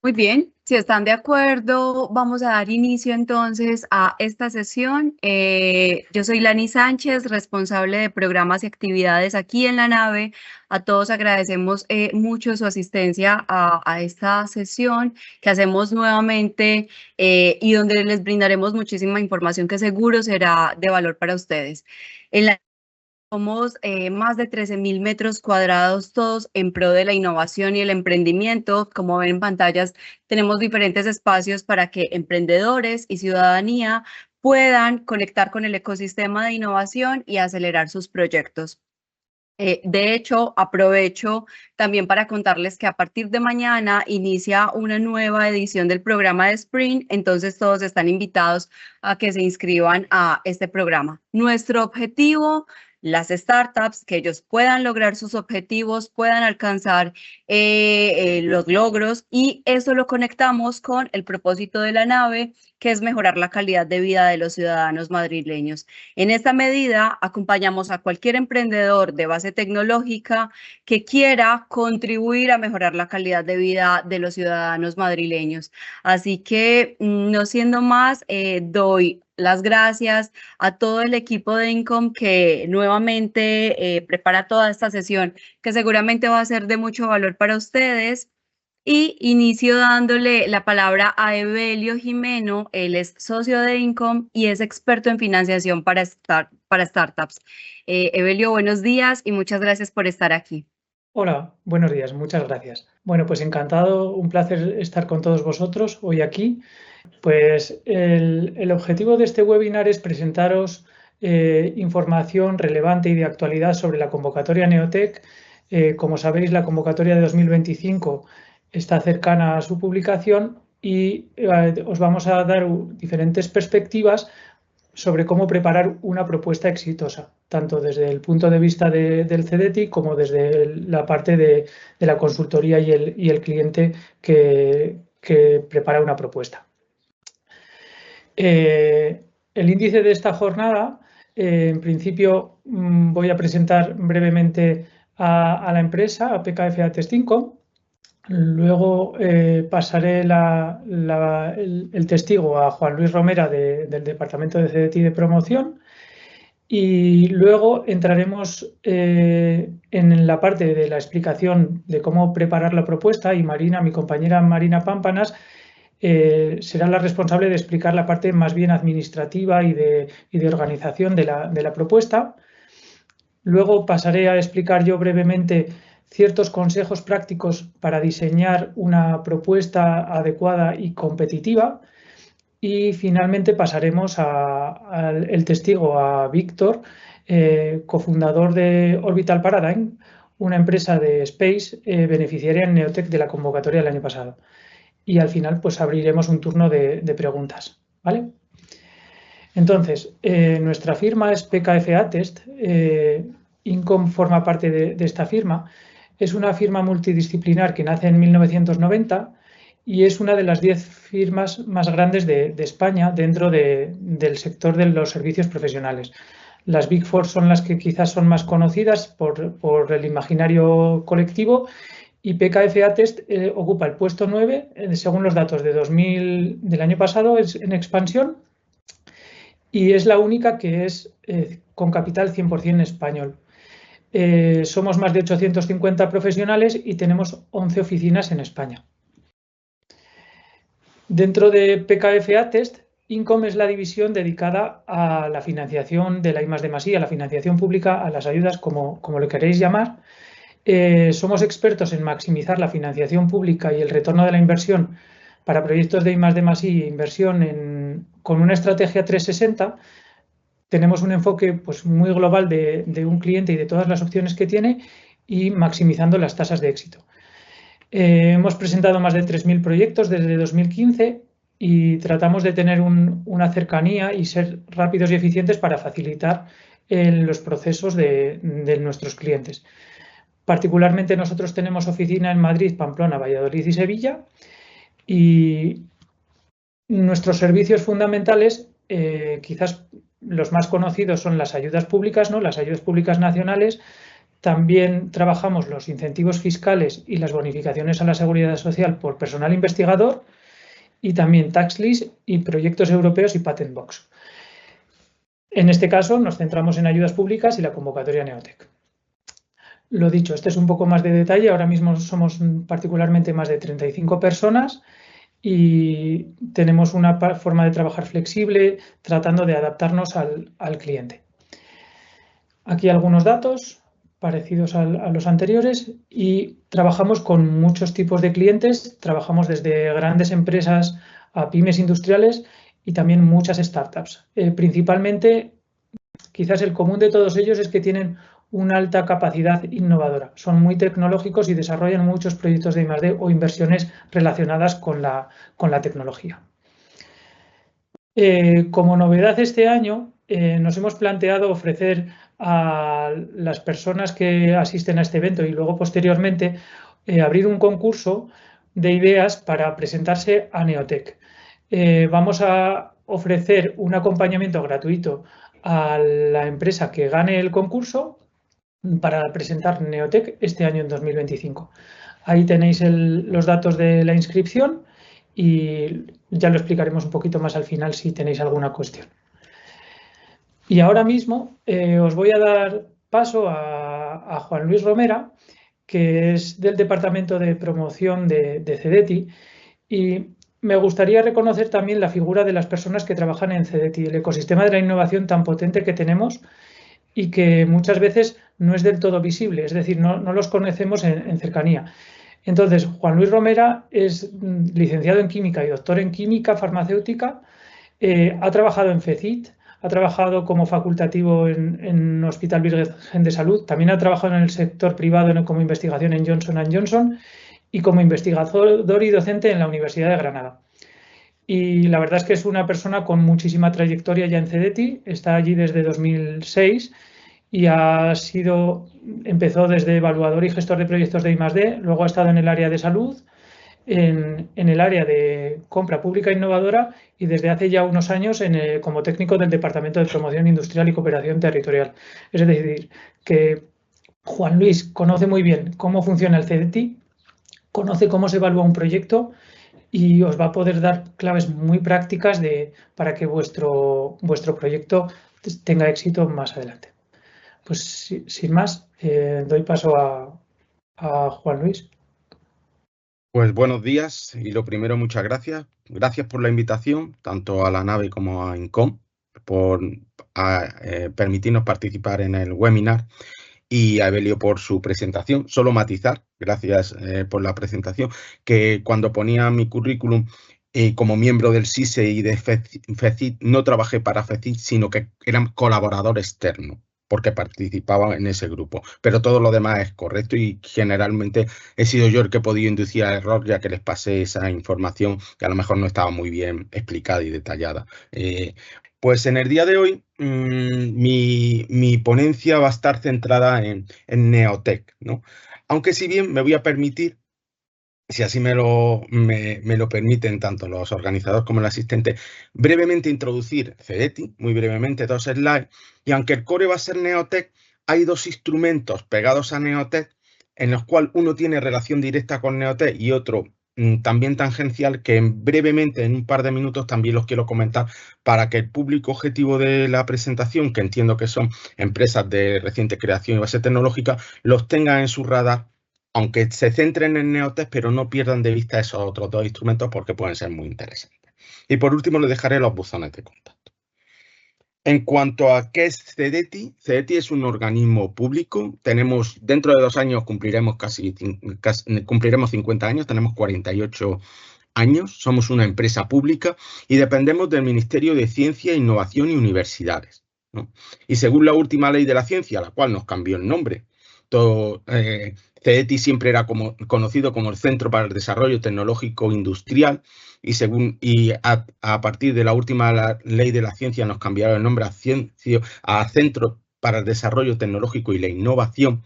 Muy bien, si están de acuerdo, vamos a dar inicio entonces a esta sesión. Yo soy Lani Sánchez, responsable de programas y actividades aquí en la nave. A todos agradecemos mucho su asistencia a esta sesión que hacemos nuevamente y donde les brindaremos muchísima información que seguro será de valor para ustedes. En la Somos más de 13.000 metros cuadrados, todos en pro de la innovación y el emprendimiento. Como ven en pantallas, tenemos diferentes espacios para que emprendedores y ciudadanía puedan conectar con el ecosistema de innovación y acelerar sus proyectos. De hecho, aprovecho también para contarles que a partir de mañana inicia una nueva edición del programa de Sprint, entonces todos están invitados a que se inscriban a este programa. Nuestro objetivo, las startups, que ellos puedan lograr sus objetivos, puedan alcanzar los logros, y eso lo conectamos con el propósito de la nave, que es mejorar la calidad de vida de los ciudadanos madrileños. En esta medida, acompañamos a cualquier emprendedor de base tecnológica que quiera contribuir a mejorar la calidad de vida de los ciudadanos madrileños. Así que, no siendo más, doy las gracias a todo el equipo de INCOM que nuevamente prepara toda esta sesión, que seguramente va a ser de mucho valor para ustedes. Y inicio dándole la palabra a Evelio Jimeno. Él es socio de INCOM y es experto en financiación para startups. Evelio, buenos días y muchas gracias por estar aquí. Hola, buenos días, muchas gracias. Bueno, pues encantado, un placer estar con todos vosotros hoy aquí. Pues el objetivo de este webinar es presentaros información relevante y de actualidad sobre la convocatoria Neotec. Como sabéis, la convocatoria de 2025 está cercana a su publicación y os vamos a dar diferentes perspectivas sobre cómo preparar una propuesta exitosa, tanto desde el punto de vista del CDTI como desde la parte de la consultoría y el cliente que prepara una propuesta. El índice de esta jornada, en principio voy a presentar brevemente a la empresa, a PKF Attest Income. Luego pasaré el testigo a Juan Luis Romera del Departamento de CDTI de Promoción, y luego entraremos en la parte de la explicación de cómo preparar la propuesta, y Marina, mi compañera Marina Pámpanas, será la responsable de explicar la parte más bien administrativa y de organización de la propuesta. Luego pasaré a explicar yo brevemente ciertos consejos prácticos para diseñar una propuesta adecuada y competitiva. Y finalmente pasaremos el testigo a Víctor, cofundador de Orbital Paradigm, una empresa de Space beneficiaria en Neotec de la convocatoria del año pasado. Y al final pues abriremos un turno de preguntas, ¿vale? Entonces, nuestra firma es PKF Attest. INCOM forma parte de esta firma. Es una firma multidisciplinar que nace en 1990 y es una de las 10 firmas más grandes de España dentro del sector de los servicios profesionales. Las Big Four son las que quizás son más conocidas por el imaginario colectivo, y PKF Attest ocupa el puesto 9, según los datos del año pasado, es en expansión, y es la única que es con capital 100% español. Somos más de 850 profesionales y tenemos 11 oficinas en España. Dentro de PKF Attest, INCOM es la división dedicada a la financiación de la I+D+I, a la financiación pública, a las ayudas, como lo queréis llamar. Somos expertos en maximizar la financiación pública y el retorno de la inversión para proyectos de I+D+I e inversión con una estrategia 360. Tenemos un enfoque pues, muy global de un cliente y de todas las opciones que tiene, y maximizando las tasas de éxito. Hemos presentado más de 3.000 proyectos desde 2015 y tratamos de tener una cercanía y ser rápidos y eficientes para facilitar los procesos de nuestros clientes. Particularmente nosotros tenemos oficina en Madrid, Pamplona, Valladolid y Sevilla, y nuestros servicios fundamentales, quizás los más conocidos son las ayudas públicas, ¿no? Las ayudas públicas nacionales, También trabajamos los incentivos fiscales y las bonificaciones a la seguridad social por personal investigador y también tax list y proyectos europeos y patent box. En este caso nos centramos en ayudas públicas y la convocatoria Neotec. Lo dicho, este es un poco más de detalle. Ahora mismo somos particularmente más de 35 personas y tenemos una forma de trabajar flexible tratando de adaptarnos al cliente. Aquí algunos datos parecidos a los anteriores y trabajamos con muchos tipos de clientes. Trabajamos desde grandes empresas a pymes industriales y también muchas startups. Principalmente, quizás el común de todos ellos es que tienen una alta capacidad innovadora. Son muy tecnológicos y desarrollan muchos proyectos de I+D o inversiones relacionadas con la tecnología. Como novedad este año, nos hemos planteado ofrecer a las personas que asisten a este evento y luego posteriormente abrir un concurso de ideas para presentarse a Neotec. Vamos a ofrecer un acompañamiento gratuito a la empresa que gane el concurso para presentar Neotec este año en 2025. Ahí tenéis los datos de la inscripción y ya lo explicaremos un poquito más al final si tenéis alguna cuestión. Y ahora mismo os voy a dar paso a Juan Luis Romera, que es del Departamento de Promoción de CEDETI, y me gustaría reconocer también la figura de las personas que trabajan en CEDETI, el ecosistema de la innovación tan potente que tenemos y que muchas veces no es del todo visible, es decir, no los conocemos en cercanía. Entonces, Juan Luis Romera es licenciado en Química y doctor en Química Farmacéutica, ha trabajado en FECIT, ha trabajado como facultativo en Hospital Virgen de Salud, también ha trabajado en el sector privado como investigación en Johnson & Johnson y como investigador y docente en la Universidad de Granada. Y la verdad es que es una persona con muchísima trayectoria ya en CEDETI, está allí desde 2006 y empezó desde evaluador y gestor de proyectos de I+D, luego ha estado en el área de salud, en el área de compra pública innovadora y desde hace ya unos años como técnico del Departamento de Promoción Industrial y Cooperación Territorial. Es decir, que Juan Luis conoce muy bien cómo funciona el CEDETI, conoce cómo se evalúa un proyecto y os va a poder dar claves muy prácticas para que vuestro proyecto tenga éxito más adelante. Pues sin más, doy paso a Juan Luis. Pues buenos días y lo primero, muchas gracias. Gracias por la invitación, tanto a la nave como a INCOM, por permitirnos participar en el webinar y a Evelio por su presentación. Solo matizar, gracias por la presentación, que cuando ponía mi currículum como miembro del SISE y de FECIT, no trabajé para FECIT, sino que era colaborador externo, porque participaba en ese grupo. Pero todo lo demás es correcto y generalmente he sido yo el que he podido inducir al error, ya que les pasé esa información que a lo mejor no estaba muy bien explicada y detallada. Pues en el día de hoy mi ponencia va a estar centrada en Neotec, ¿no? Aunque si bien me voy a permitir, si así me lo permiten tanto los organizadores como el asistente, brevemente introducir CEDETI, muy brevemente, 2 slides, y aunque el core va a ser Neotec, hay 2 instrumentos pegados a Neotec, en los cuales uno tiene relación directa con Neotec y otro también tangencial, que brevemente, en un par de minutos, también los quiero comentar para que el público objetivo de la presentación, que entiendo que son empresas de reciente creación y base tecnológica, los tengan en su radar, aunque se centren en Neotec, pero no pierdan de vista esos otros 2 instrumentos porque pueden ser muy interesantes. Y por último, les dejaré los buzones de contacto. En cuanto a qué es CEDETI, CEDETI es un organismo público. Dentro de 2 años cumpliremos 50 años, tenemos 48 años, somos una empresa pública y dependemos del Ministerio de Ciencia, Innovación y Universidades, ¿no? Y según la última ley de la ciencia, la cual nos cambió el nombre, CEDETI siempre era conocido como el Centro para el Desarrollo Tecnológico Industrial y a partir de la última ley de la ciencia nos cambiaron el nombre a Centro para el Desarrollo Tecnológico y la Innovación.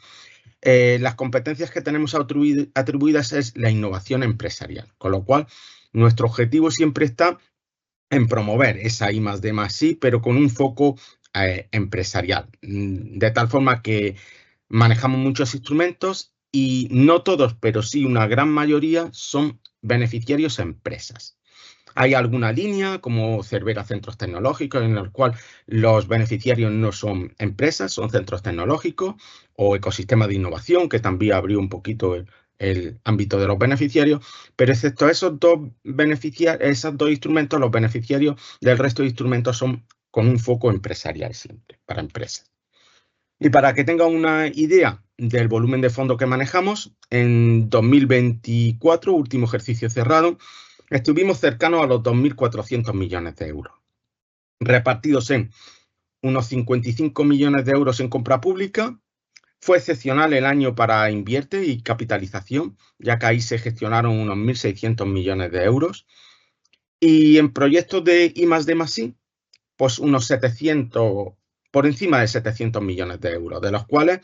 Las competencias que tenemos atribuidas es la innovación empresarial, con lo cual nuestro objetivo siempre está en promover esa I+D+I, pero con un foco empresarial, de tal forma que manejamos muchos instrumentos y no todos, pero sí una gran mayoría son beneficiarios empresas. Hay alguna línea, como Cervera Centros Tecnológicos, en el cual los beneficiarios no son empresas, son centros tecnológicos, o Ecosistema de Innovación, que también abrió un poquito el ámbito de los beneficiarios, pero excepto esos dos instrumentos, los beneficiarios del resto de instrumentos son con un foco empresarial siempre, para empresas. Y para que tengan una idea del volumen de fondos que manejamos, en 2024, último ejercicio cerrado, estuvimos cercanos a los 2.400 millones de euros, repartidos en unos 55 millones de euros en compra pública. Fue excepcional el año para Invierte y capitalización, ya que ahí se gestionaron unos 1.600 millones de euros. Y en proyectos de I+D+I, pues unos 700, por encima de 700 millones de euros, de los cuales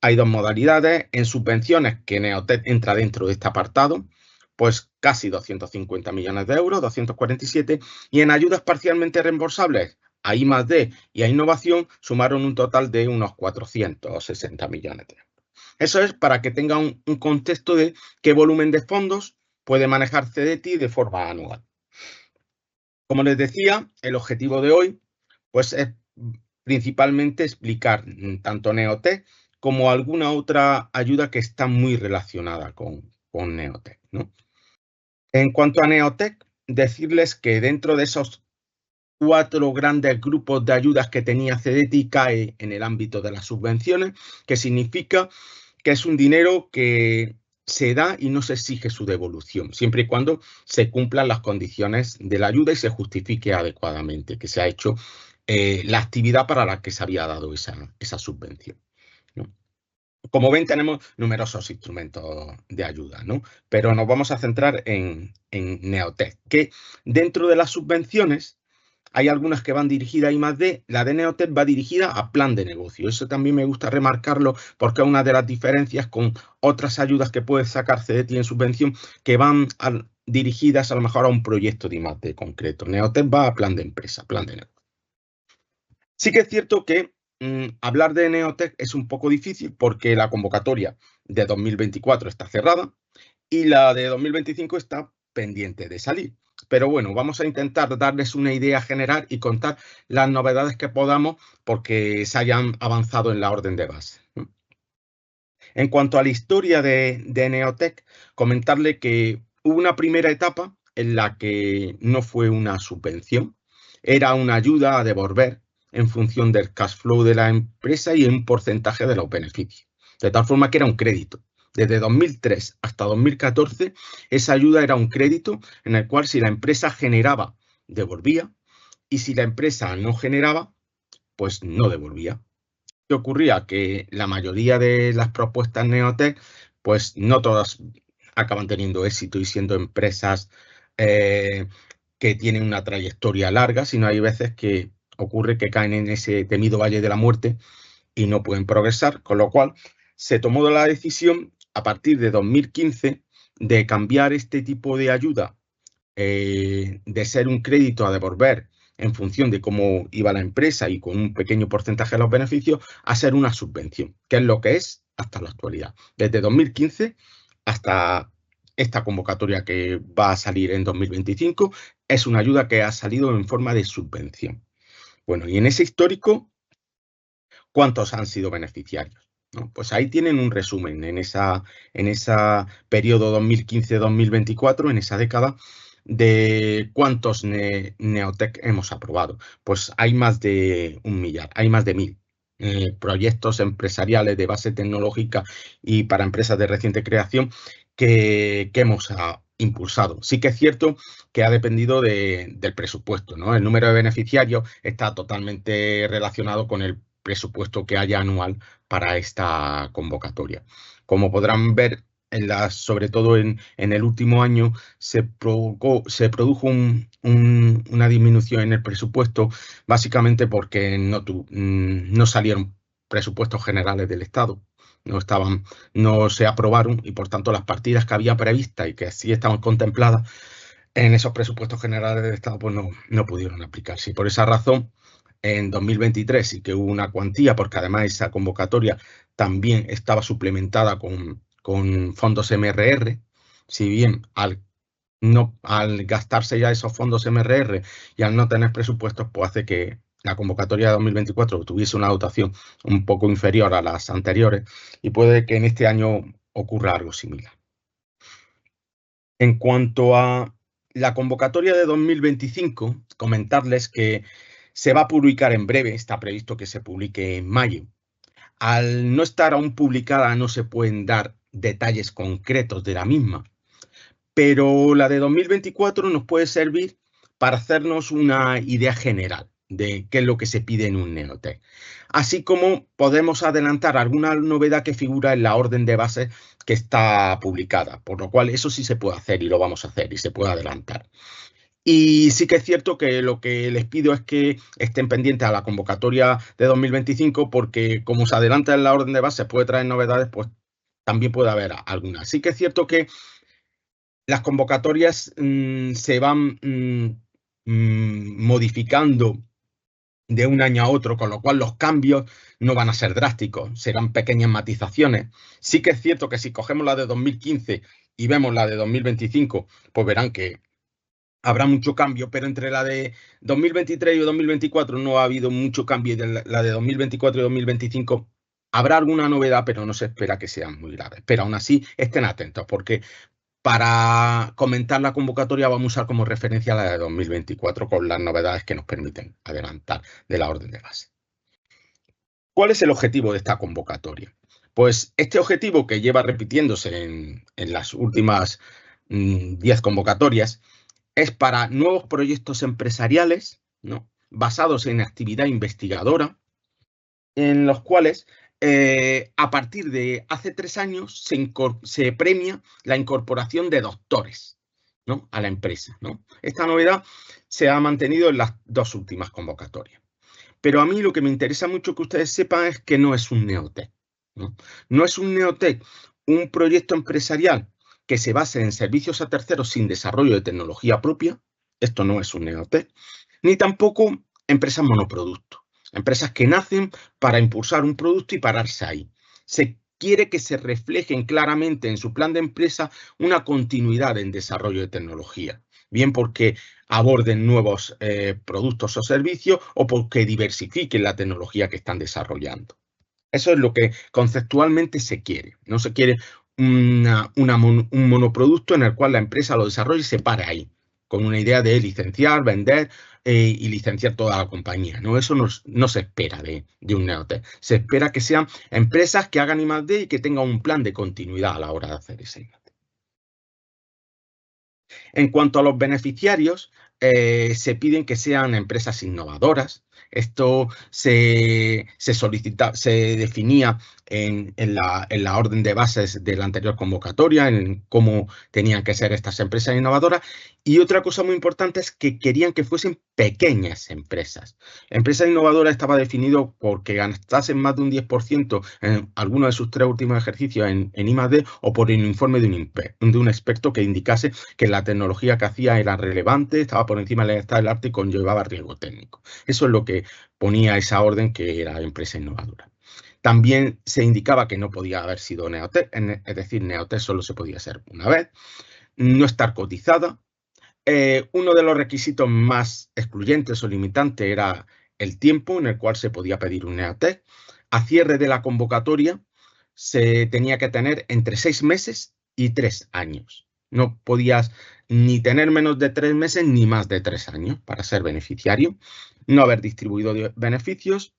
hay dos modalidades. En subvenciones, que Neotec entra dentro de este apartado, pues casi 250 millones de euros, 247, y en ayudas parcialmente reembolsables a I+D y a innovación sumaron un total de unos 460 millones de euros. Eso es para que tengan un contexto de qué volumen de fondos puede manejar CDTI de forma anual. Como les decía, el objetivo de hoy pues es principalmente explicar tanto Neotec como alguna otra ayuda que está muy relacionada con Neotec, ¿no? En cuanto a Neotec, decirles que dentro de esos 4 grandes grupos de ayudas que tenía CDTI cae en el ámbito de las subvenciones, que significa que es un dinero que se da y no se exige su devolución, siempre y cuando se cumplan las condiciones de la ayuda y se justifique adecuadamente que se ha hecho la actividad para la que se había dado esa subvención, ¿no? Como ven, tenemos numerosos instrumentos de ayuda, ¿no? Pero nos vamos a centrar en Neotec, que dentro de las subvenciones hay algunas que van dirigidas a I+D, la de Neotec va dirigida a plan de negocio. Eso también me gusta remarcarlo porque es una de las diferencias con otras ayudas que puede sacar CDTI en subvención que van dirigidas a lo mejor a un proyecto de I+D concreto. Neotec va a plan de empresa, plan de negocio. Sí que es cierto que hablar de Neotec es un poco difícil porque la convocatoria de 2024 está cerrada y la de 2025 está pendiente de salir. Pero bueno, vamos a intentar darles una idea general y contar las novedades que podamos porque se hayan avanzado en la orden de base. En cuanto a la historia de Neotec, comentarle que hubo una primera etapa en la que no fue una subvención, era una ayuda a devolver en función del cash flow de la empresa y en un porcentaje de los beneficios. De tal forma que era un crédito. Desde 2003 hasta 2014, esa ayuda era un crédito en el cual si la empresa generaba, devolvía, y si la empresa no generaba, pues no devolvía. ¿Qué ocurría? Que la mayoría de las propuestas Neotec, pues no todas acaban teniendo éxito y siendo empresas que tienen una trayectoria larga, sino hay veces que ocurre que caen en ese temido valle de la muerte y no pueden progresar, con lo cual se tomó la decisión a partir de 2015 de cambiar este tipo de ayuda de ser un crédito a devolver en función de cómo iba la empresa y con un pequeño porcentaje de los beneficios a ser una subvención, que es lo que es hasta la actualidad. Desde 2015 hasta esta convocatoria que va a salir en 2025 es una ayuda que ha salido en forma de subvención. Bueno, y en ese histórico, ¿cuántos han sido beneficiarios? ¿No? Pues ahí tienen un resumen en esa periodo 2015-2024, en esa década, de cuántos Neotec hemos aprobado. Pues hay más de 1 millar, hay más de 1.000 proyectos empresariales de base tecnológica y para empresas de reciente creación que hemos impulsado. Sí que es cierto que ha dependido del presupuesto, ¿no? El número de beneficiarios está totalmente relacionado con el presupuesto que haya anual para esta convocatoria. Como podrán ver, sobre todo en el último año, se produjo una disminución en el presupuesto, básicamente porque no salieron presupuestos generales del Estado. No se aprobaron y por tanto las partidas que había previstas y que sí estaban contempladas en esos presupuestos generales del Estado pues no pudieron aplicarse. Y por esa razón en 2023 sí que hubo una cuantía, porque además esa convocatoria también estaba suplementada con fondos MRR. Si bien al gastarse ya esos fondos MRR y al no tener presupuestos, pues hace que la convocatoria de 2024 tuviese una dotación un poco inferior a las anteriores, y puede que en este año ocurra algo similar. En cuanto a la convocatoria de 2025, comentarles que se va a publicar en breve, está previsto que se publique en mayo. Al no estar aún publicada, no se pueden dar detalles concretos de la misma, pero la de 2024 nos puede servir para hacernos una idea general de qué es lo que se pide en un Neotec. Así como podemos adelantar alguna novedad que figura en la orden de base que está publicada, por lo cual eso sí se puede hacer y lo vamos a hacer y se puede adelantar. Y sí que es cierto que lo que les pido es que estén pendientes a la convocatoria de 2025, porque como se adelanta en la orden de base, puede traer novedades, pues también puede haber algunas. Sí que es cierto que las convocatorias se van modificando de un año a otro, con lo cual los cambios no van a ser drásticos, serán pequeñas matizaciones. Sí que es cierto que si cogemos la de 2015 y vemos la de 2025, pues verán que habrá mucho cambio, pero entre la de 2023 y 2024 no ha habido mucho cambio, y la de 2024 y 2025 habrá alguna novedad, pero no se espera que sean muy graves. Pero aún así, estén atentos, porque para comentar la convocatoria vamos a usar como referencia la de 2024 con las novedades que nos permiten adelantar de la orden de base. ¿Cuál es el objetivo de esta convocatoria? Pues este objetivo, que lleva repitiéndose en las últimas 10 convocatorias, es para nuevos proyectos empresariales, ¿no?, basados en actividad investigadora, en los cuales a partir de hace 3 años se premia la incorporación de doctores, ¿no?, a la empresa, ¿no? Esta novedad se ha mantenido en las 2 últimas convocatorias. Pero a mí lo que me interesa mucho que ustedes sepan es que no es un Neotec, ¿no? No es un Neotec, un proyecto empresarial que se base en servicios a terceros sin desarrollo de tecnología propia. Esto no es un Neotec, ni tampoco empresas monoproducto. Empresas que nacen para impulsar un producto y pararse ahí. Se quiere que se reflejen claramente en su plan de empresa una continuidad en desarrollo de tecnología, bien porque aborden nuevos productos o servicios o porque diversifiquen la tecnología que están desarrollando. Eso es lo que conceptualmente se quiere. No se quiere un monoproducto en el cual la empresa lo desarrolle y se pare ahí, con una idea de licenciar, vender y licenciar toda la compañía, ¿no? Eso no se espera de un Neotec. Se espera que sean empresas que hagan I+D y que tengan un plan de continuidad a la hora de hacer ese I+D. En cuanto a los beneficiarios, se piden que sean empresas innovadoras. Esto se definía en la orden de bases de la anterior convocatoria, en cómo tenían que ser estas empresas innovadoras. Y otra cosa muy importante es que querían que fuesen pequeñas empresas. Empresa innovadora estaba definido porque gastasen más de un 10% en alguno de sus 3 últimos ejercicios en I+D, o por el informe de un experto que indicase que la tecnología que hacía era relevante, estaba por encima del estado del arte y conllevaba riesgo técnico. Eso es lo que ponía esa orden, que era empresa innovadora. También se indicaba que no podía haber sido Neotec, es decir, Neotec solo se podía ser una vez, no estar cotizada. Uno de los requisitos más excluyentes o limitantes era el tiempo en el cual se podía pedir un Neotec. A cierre de la convocatoria se tenía que tener entre 6 meses y 3 años. No podías ni tener menos de 3 meses ni más de 3 años para ser beneficiario, no haber distribuido beneficios,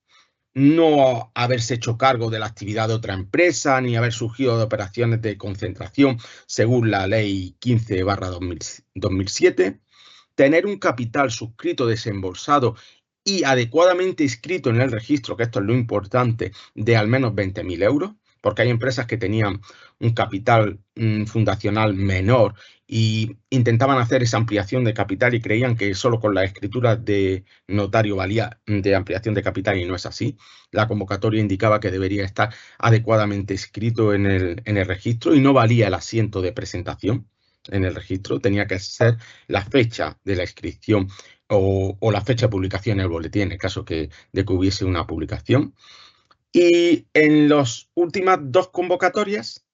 no haberse hecho cargo de la actividad de otra empresa, ni haber surgido de operaciones de concentración según la Ley 15/2007, tener un capital suscrito, desembolsado y adecuadamente inscrito en el registro, que esto es lo importante, de al menos 20.000 euros, porque hay empresas que tenían un capital fundacional menor y intentaban hacer esa ampliación de capital y creían que solo con las escrituras de notario valía de ampliación de capital, y no es así. La convocatoria indicaba que debería estar adecuadamente inscrito en el registro y no valía el asiento de presentación. en el registro tenía que ser la fecha de la inscripción o la fecha de publicación en el boletín, en el caso de que hubiese una publicación. Y en las últimas 2 convocatorias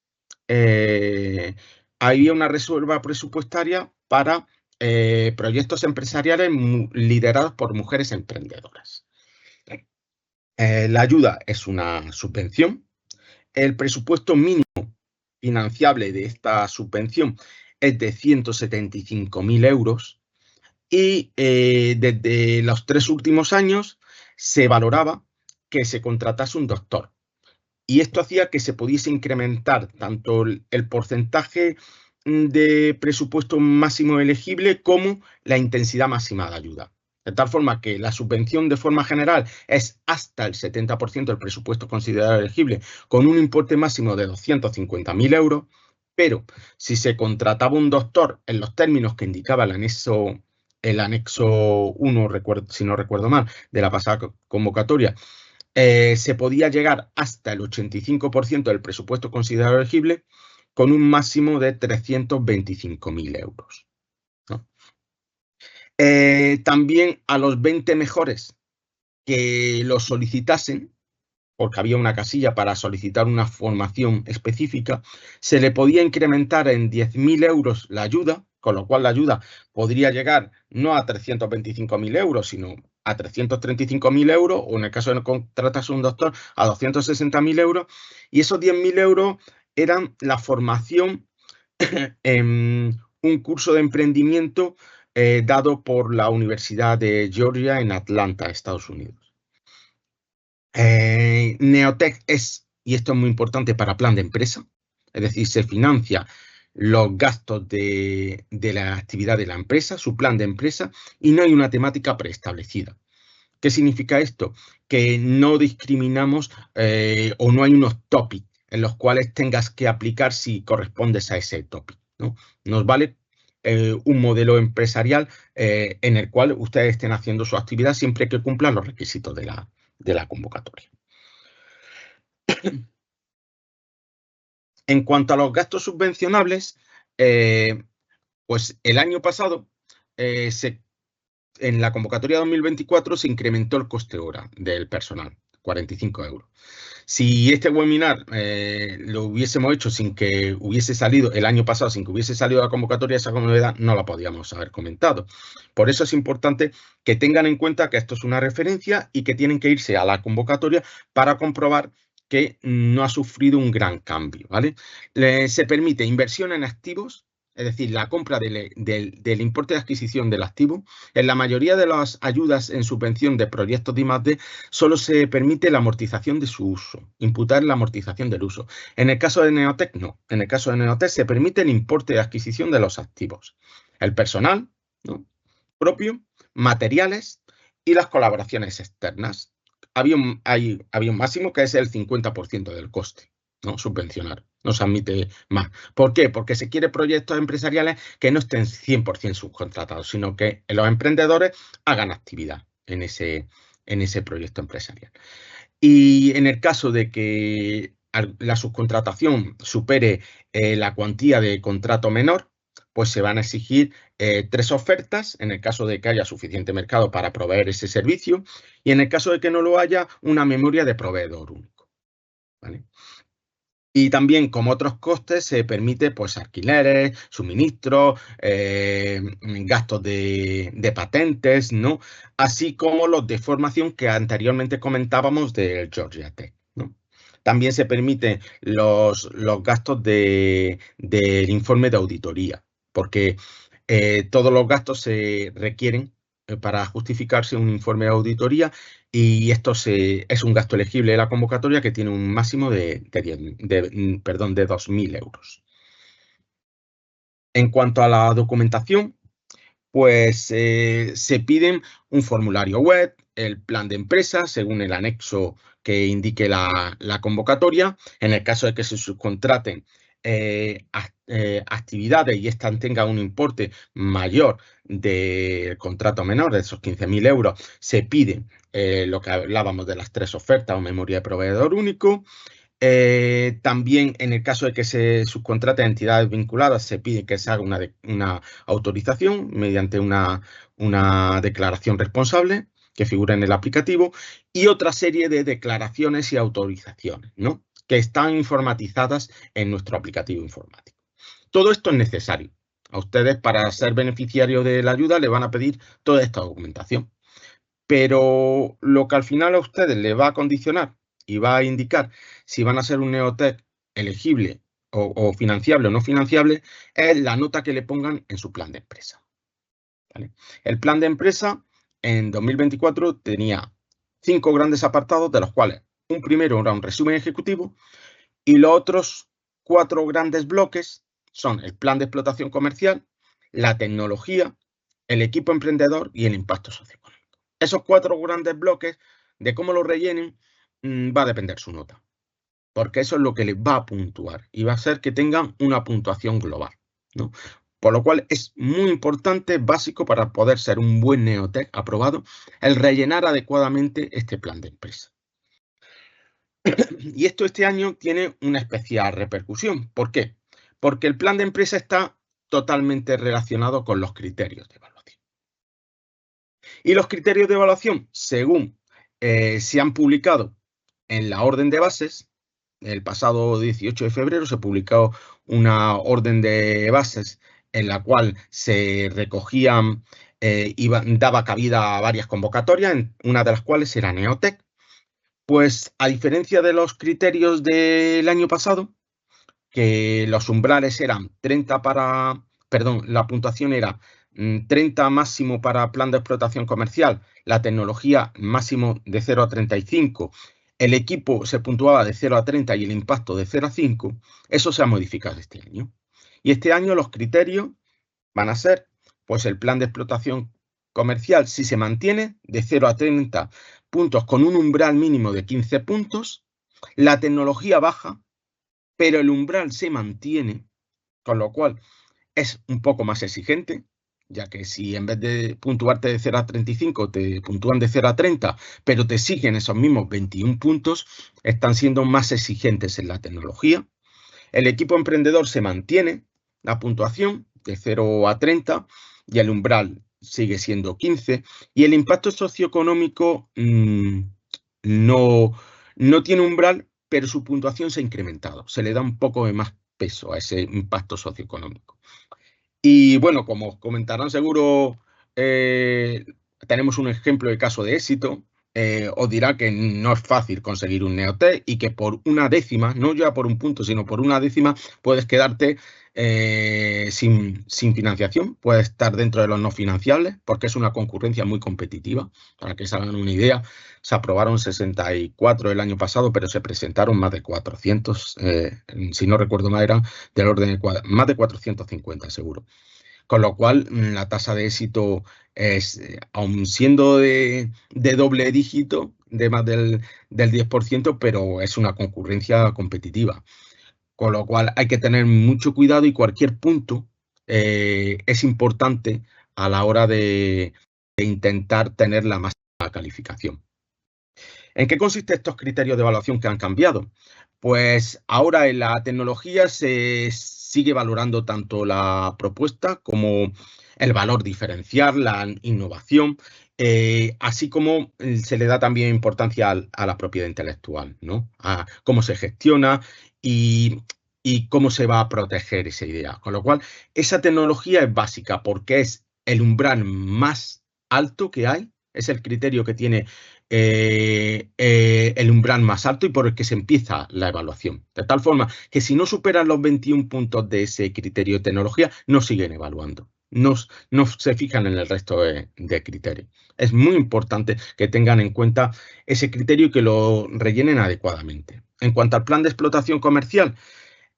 había una reserva presupuestaria para proyectos empresariales liderados por mujeres emprendedoras. La ayuda es una subvención. El presupuesto mínimo financiable de esta subvención es de 175.000 euros y desde los 3 últimos años se valoraba que se contratase un doctor. Y esto hacía que se pudiese incrementar tanto el porcentaje de presupuesto máximo elegible como la intensidad máxima de ayuda. De tal forma que la subvención de forma general es hasta el 70% del presupuesto considerado elegible, con un importe máximo de 250.000 euros, pero si se contrataba un doctor en los términos que indicaba el anexo 1, si no recuerdo mal, de la pasada convocatoria, se podía llegar hasta el 85% del presupuesto considerado elegible con un máximo de 325.000 euros. ¿No? También a los 20 mejores que lo solicitasen, porque había una casilla para solicitar una formación específica, se le podía incrementar en 10.000 euros la ayuda, con lo cual la ayuda podría llegar no a 325.000 euros, sino a 335.000 euros, o en el caso de contratarse un doctor, a 260.000 euros, y esos 10.000 euros eran la formación en un curso de emprendimiento dado por la Universidad de Georgia en Atlanta, Estados Unidos. Neotec es, y esto es muy importante para plan de empresa, es decir, se financia los gastos de la actividad de la empresa, su plan de empresa, y no hay una temática preestablecida. ¿Qué significa esto? Que no discriminamos o no hay unos topics en los cuales tengas que aplicar si correspondes a ese topic, ¿no? Nos vale un modelo empresarial en el cual ustedes estén haciendo su actividad siempre que cumplan los requisitos de la convocatoria. En cuanto a los gastos subvencionables, pues el año pasado, en la convocatoria 2024, se incrementó el coste hora del personal, 45 euros. Si este webinar lo hubiésemos hecho sin que hubiese salido el año pasado, sin que hubiese salido la convocatoria, esa novedad no la podíamos haber comentado. Por eso es importante que tengan en cuenta que esto es una referencia y que tienen que irse a la convocatoria para comprobar que no ha sufrido un gran cambio, ¿vale? Se permite inversión en activos, es decir, la compra del importe de adquisición del activo. En la mayoría de las ayudas en subvención de proyectos de I+D solo se permite la amortización de su uso, imputar la amortización del uso. En el caso de Neotec, no. En el caso de Neotec se permite el importe de adquisición de los activos, el personal, ¿no?, propio, materiales y las colaboraciones externas. Había un máximo que es el 50% del coste, ¿no?, subvencionar. No se admite más. ¿Por qué? Porque se quiere proyectos empresariales que no estén 100% subcontratados, sino que los emprendedores hagan actividad en ese proyecto empresarial. Y en el caso de que la subcontratación supere la cuantía de contrato menor, pues se van a exigir 3 ofertas, en el caso de que haya suficiente mercado para proveer ese servicio, y en el caso de que no lo haya, una memoria de proveedor único, ¿vale? Y también, como otros costes, se permite pues alquileres, suministros, gastos de patentes, ¿no?, así como los de formación que anteriormente comentábamos del Georgia Tech, ¿no? También se permiten los gastos del informe de auditoría, porque todos los gastos se requieren para justificarse un informe de auditoría, y esto es un gasto elegible de la convocatoria que tiene un máximo de 2.000 euros. En cuanto a la documentación, pues se piden un formulario web, el plan de empresa según el anexo que indique la convocatoria. En el caso de que se subcontraten actividades y estas tengan un importe mayor del contrato menor, de esos 15.000 euros, se pide lo que hablábamos de las 3 ofertas o memoria de proveedor único. También en el caso de que se subcontrate a entidades vinculadas, se pide que se haga una autorización mediante una declaración responsable que figura en el aplicativo y otra serie de declaraciones y autorizaciones, ¿no?, que están informatizadas en nuestro aplicativo informático. Todo esto es necesario. A ustedes, para ser beneficiarios de la ayuda, les van a pedir toda esta documentación. Pero lo que al final a ustedes les va a condicionar y va a indicar si van a ser un Neotec elegible o financiable o no financiable es la nota que le pongan en su plan de empresa, ¿vale? El plan de empresa en 2024 tenía 5 grandes apartados, de los cuales un primero era un resumen ejecutivo y los otros 4 grandes bloques son el plan de explotación comercial, la tecnología, el equipo emprendedor y el impacto socioeconómico. Esos 4 grandes bloques, de cómo los rellenen, va a depender su nota, porque eso es lo que les va a puntuar y va a hacer que tengan una puntuación global, ¿no? Por lo cual es muy importante, básico para poder ser un buen Neotec aprobado, el rellenar adecuadamente este plan de empresa. Y esto este año tiene una especial repercusión. ¿Por qué? Porque el plan de empresa está totalmente relacionado con los criterios de evaluación. Y los criterios de evaluación, según se han publicado en la orden de bases, el pasado 18 de febrero se publicó una orden de bases en la cual se recogían y daba cabida a varias convocatorias, una de las cuales era Neotec. Pues a diferencia de los criterios del año pasado, que los umbrales eran 30 para, perdón, la puntuación era 30 máximo para plan de explotación comercial, la tecnología máximo de 0 a 35, el equipo se puntuaba de 0 a 30 y el impacto de 0 a 5, eso se ha modificado este año. Y este año los criterios van a ser, pues el plan de explotación comercial, si se mantiene, de 0 a 30 puntos con un umbral mínimo de 15 puntos, la tecnología baja, pero el umbral se mantiene, con lo cual es un poco más exigente, ya que si en vez de puntuarte de 0 a 35 te puntúan de 0 a 30, pero te exigen esos mismos 21 puntos, están siendo más exigentes en la tecnología. El equipo emprendedor se mantiene la puntuación de 0 a 30 y el umbral sigue siendo 15, y el impacto socioeconómico no tiene umbral, pero su puntuación se ha incrementado, se le da un poco de más peso a ese impacto socioeconómico. Y bueno, como os comentarán seguro, tenemos un ejemplo de caso de éxito. Os dirá que no es fácil conseguir un Neotec y que por una décima, no ya por un punto, sino por una décima, puedes quedarte sin financiación, puedes estar dentro de los no financiables, porque es una concurrencia muy competitiva. Para que se hagan una idea, se aprobaron 64 el año pasado, pero se presentaron más de 400, si no recuerdo mal, eran del orden de más de 450 seguro. Con lo cual, la tasa de éxito es, aun siendo de doble dígito, de más del 10%, pero es una concurrencia competitiva. Con lo cual, hay que tener mucho cuidado y cualquier punto es importante a la hora de intentar tener la máxima calificación. ¿En qué consisten estos criterios de evaluación que han cambiado? Pues ahora en la tecnología se sigue valorando tanto la propuesta como el valor diferencial, la innovación, así como se le da también importancia a la propiedad intelectual, ¿no? A cómo se gestiona y cómo se va a proteger esa idea. Con lo cual, esa tecnología es básica porque es el umbral más alto que hay, es el criterio que tiene el umbral más alto y por el que se empieza la evaluación. De tal forma que si no superan los 21 puntos de ese criterio de tecnología, no siguen evaluando. No se fijan en el resto de criterios. Es muy importante que tengan en cuenta ese criterio y que lo rellenen adecuadamente. En cuanto al plan de explotación comercial,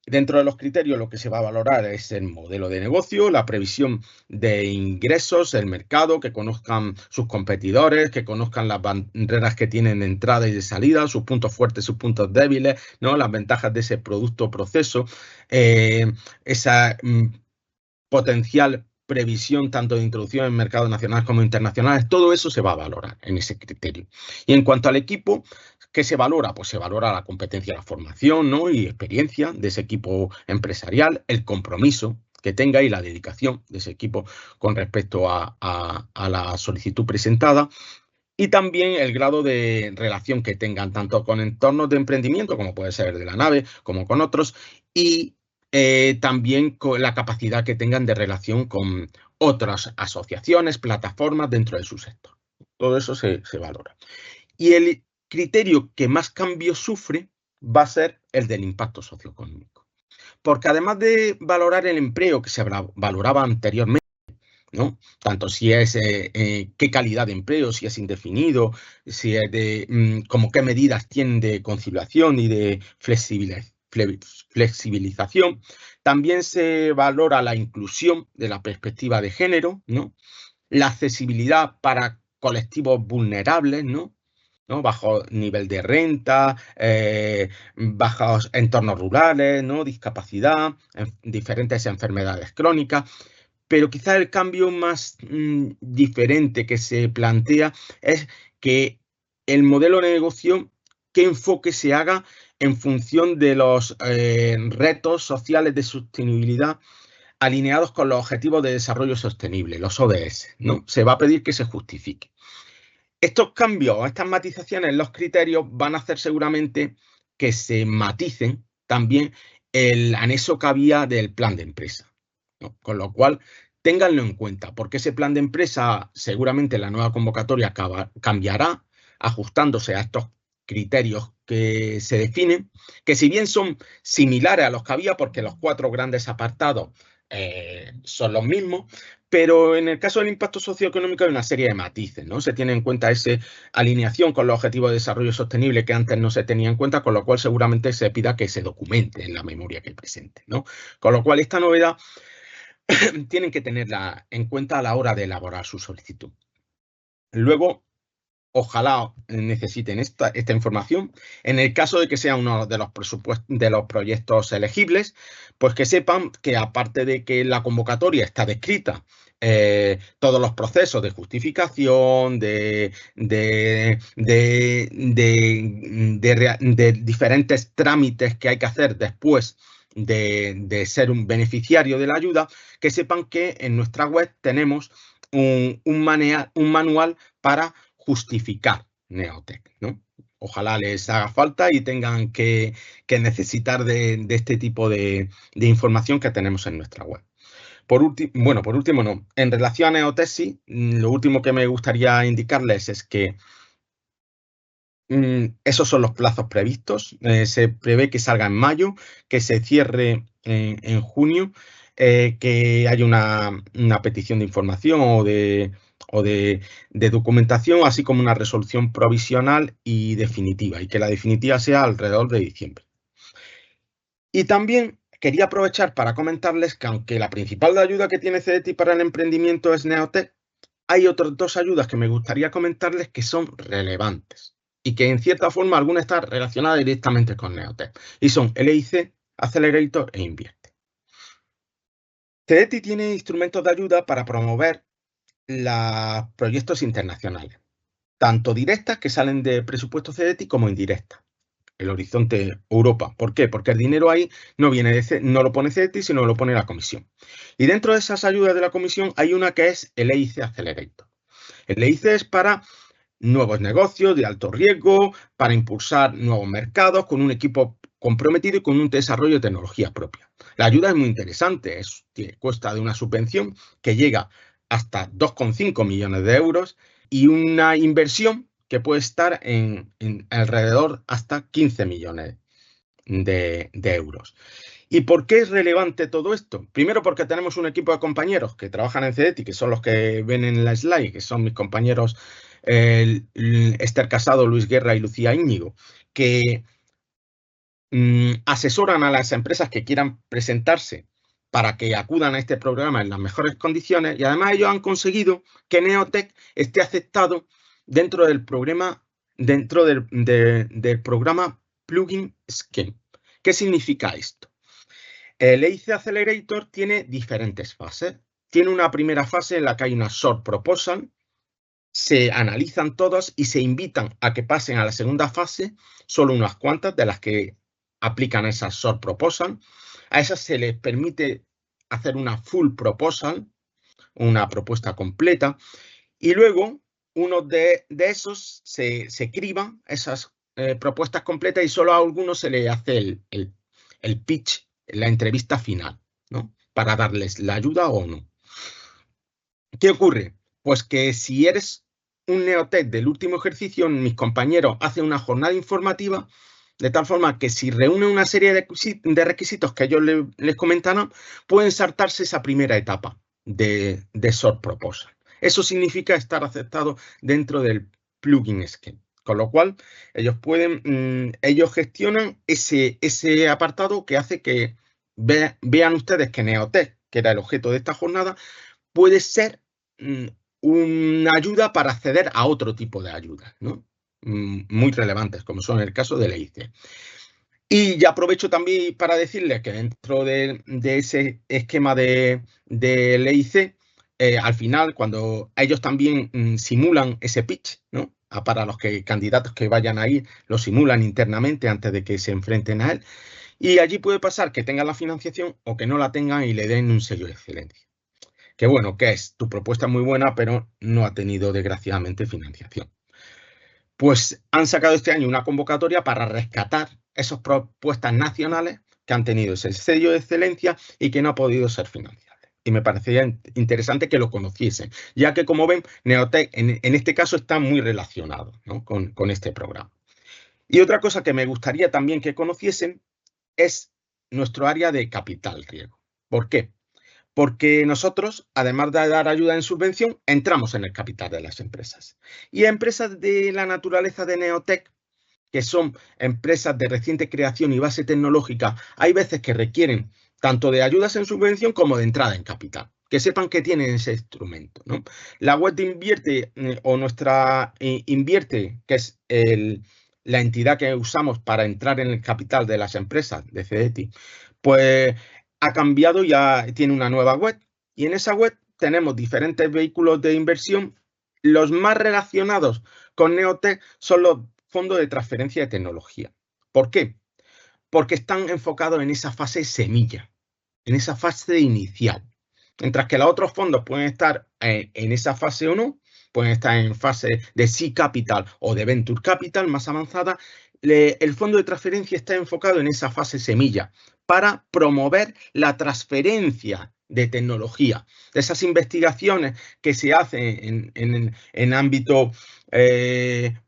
dentro de los criterios lo que se va a valorar es el modelo de negocio, la previsión de ingresos, el mercado, que conozcan sus competidores, que conozcan las barreras que tienen de entrada y de salida, sus puntos fuertes, sus puntos débiles, ¿no? Las ventajas de ese producto o proceso, esa potencial previsión tanto de introducción en mercados nacionales como internacionales, todo eso se va a valorar en ese criterio. Y en cuanto al equipo, ¿Qué se valora? Pues se valora la competencia, la formación, ¿no? Y experiencia de ese equipo empresarial, el compromiso que tenga y la dedicación de ese equipo con respecto a la solicitud presentada. Y también el grado de relación que tengan tanto con entornos de emprendimiento, como puede ser de la nave, como con otros, y también con la capacidad que tengan de relación con otras asociaciones, plataformas dentro de su sector. Todo eso se valora. Y el criterio que más cambio sufre va a ser el del impacto socioeconómico. Porque además de valorar el empleo que se valoraba anteriormente, ¿no? Tanto si es qué calidad de empleo, si es indefinido, si es de como qué medidas tienen de conciliación y de flexibilización. También se valora la inclusión de la perspectiva de género, ¿no? La accesibilidad para colectivos vulnerables, ¿no? Bajo nivel de renta, bajos entornos rurales, ¿no? Discapacidad, diferentes enfermedades crónicas. Pero quizás el cambio más diferente que se plantea es que el modelo de negocio, qué enfoque se haga en función de los retos sociales de sostenibilidad alineados con los Objetivos de Desarrollo Sostenible, los ODS, ¿no? Se va a pedir que se justifique. Estos cambios, estas matizaciones en los criterios van a hacer seguramente que se maticen también el anexo que había del plan de empresa, ¿no? Con lo cual, ténganlo en cuenta, porque ese plan de empresa seguramente la nueva convocatoria cambiará, ajustándose a estos criterios que se definen, que si bien son similares a los que había, porque los 4 grandes apartados son los mismos, pero en el caso del impacto socioeconómico hay una serie de matices, ¿no? Se tiene en cuenta esa alineación con los Objetivos de Desarrollo Sostenible que antes no se tenía en cuenta, con lo cual seguramente se pida que se documente en la memoria que presente, ¿no? Con lo cual esta novedad tienen que tenerla en cuenta a la hora de elaborar su solicitud. Luego, ojalá necesiten esta información. En el caso de que sea uno de los proyectos elegibles, pues que sepan que aparte de que la convocatoria está descrita, todos los procesos de justificación, de diferentes trámites que hay que hacer después de ser un beneficiario de la ayuda, que sepan que en nuestra web tenemos un manual para justificar Neotec, ¿no? Ojalá les haga falta y tengan que necesitar de este tipo de información que tenemos en nuestra web. Por último no. En relación a Neotec, sí, lo último que me gustaría indicarles es que esos son los plazos previstos. Se prevé que salga en mayo, que se cierre en junio, que haya una petición de información o de documentación, así como una resolución provisional y definitiva, y que la definitiva sea alrededor de diciembre. Y también quería aprovechar para comentarles que aunque la principal ayuda que tiene CDTI para el emprendimiento es Neotec, hay otras 2 ayudas que me gustaría comentarles que son relevantes y que en cierta forma alguna está relacionada directamente con Neotec, y son el EIC, Accelerator e Invierte. CDTI tiene instrumentos de ayuda para promover los proyectos internacionales, tanto directas que salen de presupuesto CDTI como indirectas. El horizonte Europa. ¿Por qué? Porque el dinero ahí no viene no lo pone CDTI, sino lo pone la Comisión. Y dentro de esas ayudas de la Comisión hay una que es el EIC Accelerator. El EIC es para nuevos negocios de alto riesgo, para impulsar nuevos mercados con un equipo comprometido y con un desarrollo de tecnología propia. La ayuda es muy interesante, cuesta de una subvención que llega hasta 2,5 millones de euros y una inversión que puede estar en alrededor hasta 15 millones de euros. ¿Y por qué es relevante todo esto? Primero porque tenemos un equipo de compañeros que trabajan en CDTI, que son los que ven en la slide, que son mis compañeros Esther Casado, Luis Guerra y Lucía Íñigo, que asesoran a las empresas que quieran presentarse para que acudan a este programa en las mejores condiciones, y además ellos han conseguido que Neotec esté aceptado dentro del programa, del programa Plugin Scheme. ¿Qué significa esto? El EIC Accelerator tiene diferentes fases. Tiene una primera fase en la que hay una short proposal, se analizan todas y se invitan a que pasen a la segunda fase, solo unas cuantas de las que aplican esas short proposal. A esas se les permite hacer una full proposal, una propuesta completa, y luego uno de esos se criban esas propuestas completas y solo a algunos se le hace el pitch, la entrevista final, ¿no? Para darles la ayuda o no. ¿Qué ocurre? Pues que si eres un Neotec del último ejercicio, mis compañeros hacen una jornada informativa de tal forma que si reúnen una serie de requisitos que ellos les comentaron, pueden saltarse esa primera etapa de short proposal. Eso significa estar aceptado dentro del plugin scheme. Con lo cual, ellos gestionan ese apartado que hace que vean ustedes que Neotec, que era el objeto de esta jornada, puede ser una ayuda para acceder a otro tipo de ayudas, ¿no? Muy relevantes, como son el caso del EIC. Y ya aprovecho también para decirles que dentro de ese esquema del EIC, al final, cuando ellos también simulan ese pitch, ¿no? Para los candidatos que vayan a ir, lo simulan internamente antes de que se enfrenten a él. Y allí puede pasar que tengan la financiación o que no la tengan y le den un sello de excelencia. Que bueno, que es tu propuesta muy buena, pero no ha tenido desgraciadamente financiación. Pues han sacado este año una convocatoria para rescatar esas propuestas nacionales que han tenido ese sello de excelencia y que no ha podido ser financiable. Y me parecía interesante que lo conociesen, ya que, como ven, Neotec en este caso está muy relacionado, ¿no? con este programa. Y otra cosa que me gustaría también que conociesen es nuestro área de capital riesgo. ¿Por qué? Porque nosotros, además de dar ayuda en subvención, entramos en el capital de las empresas. Y empresas de la naturaleza de Neotec, que son empresas de reciente creación y base tecnológica, hay veces que requieren tanto de ayudas en subvención como de entrada en capital. Que sepan que tienen ese instrumento, ¿no? La web de Invierte o nuestra Invierte, que es la entidad que usamos para entrar en el capital de las empresas de CDTI, pues ha cambiado, ya tiene una nueva web y en esa web tenemos diferentes vehículos de inversión. Los más relacionados con Neotec son los fondos de transferencia de tecnología. ¿Por qué? Porque están enfocados en esa fase semilla, en esa fase inicial. Mientras que los otros fondos pueden estar en esa fase o no, pueden estar en fase de Seed Capital o de Venture Capital más avanzada, el fondo de transferencia está enfocado en esa fase semilla para promover la transferencia de tecnología, de esas investigaciones que se hacen en ámbito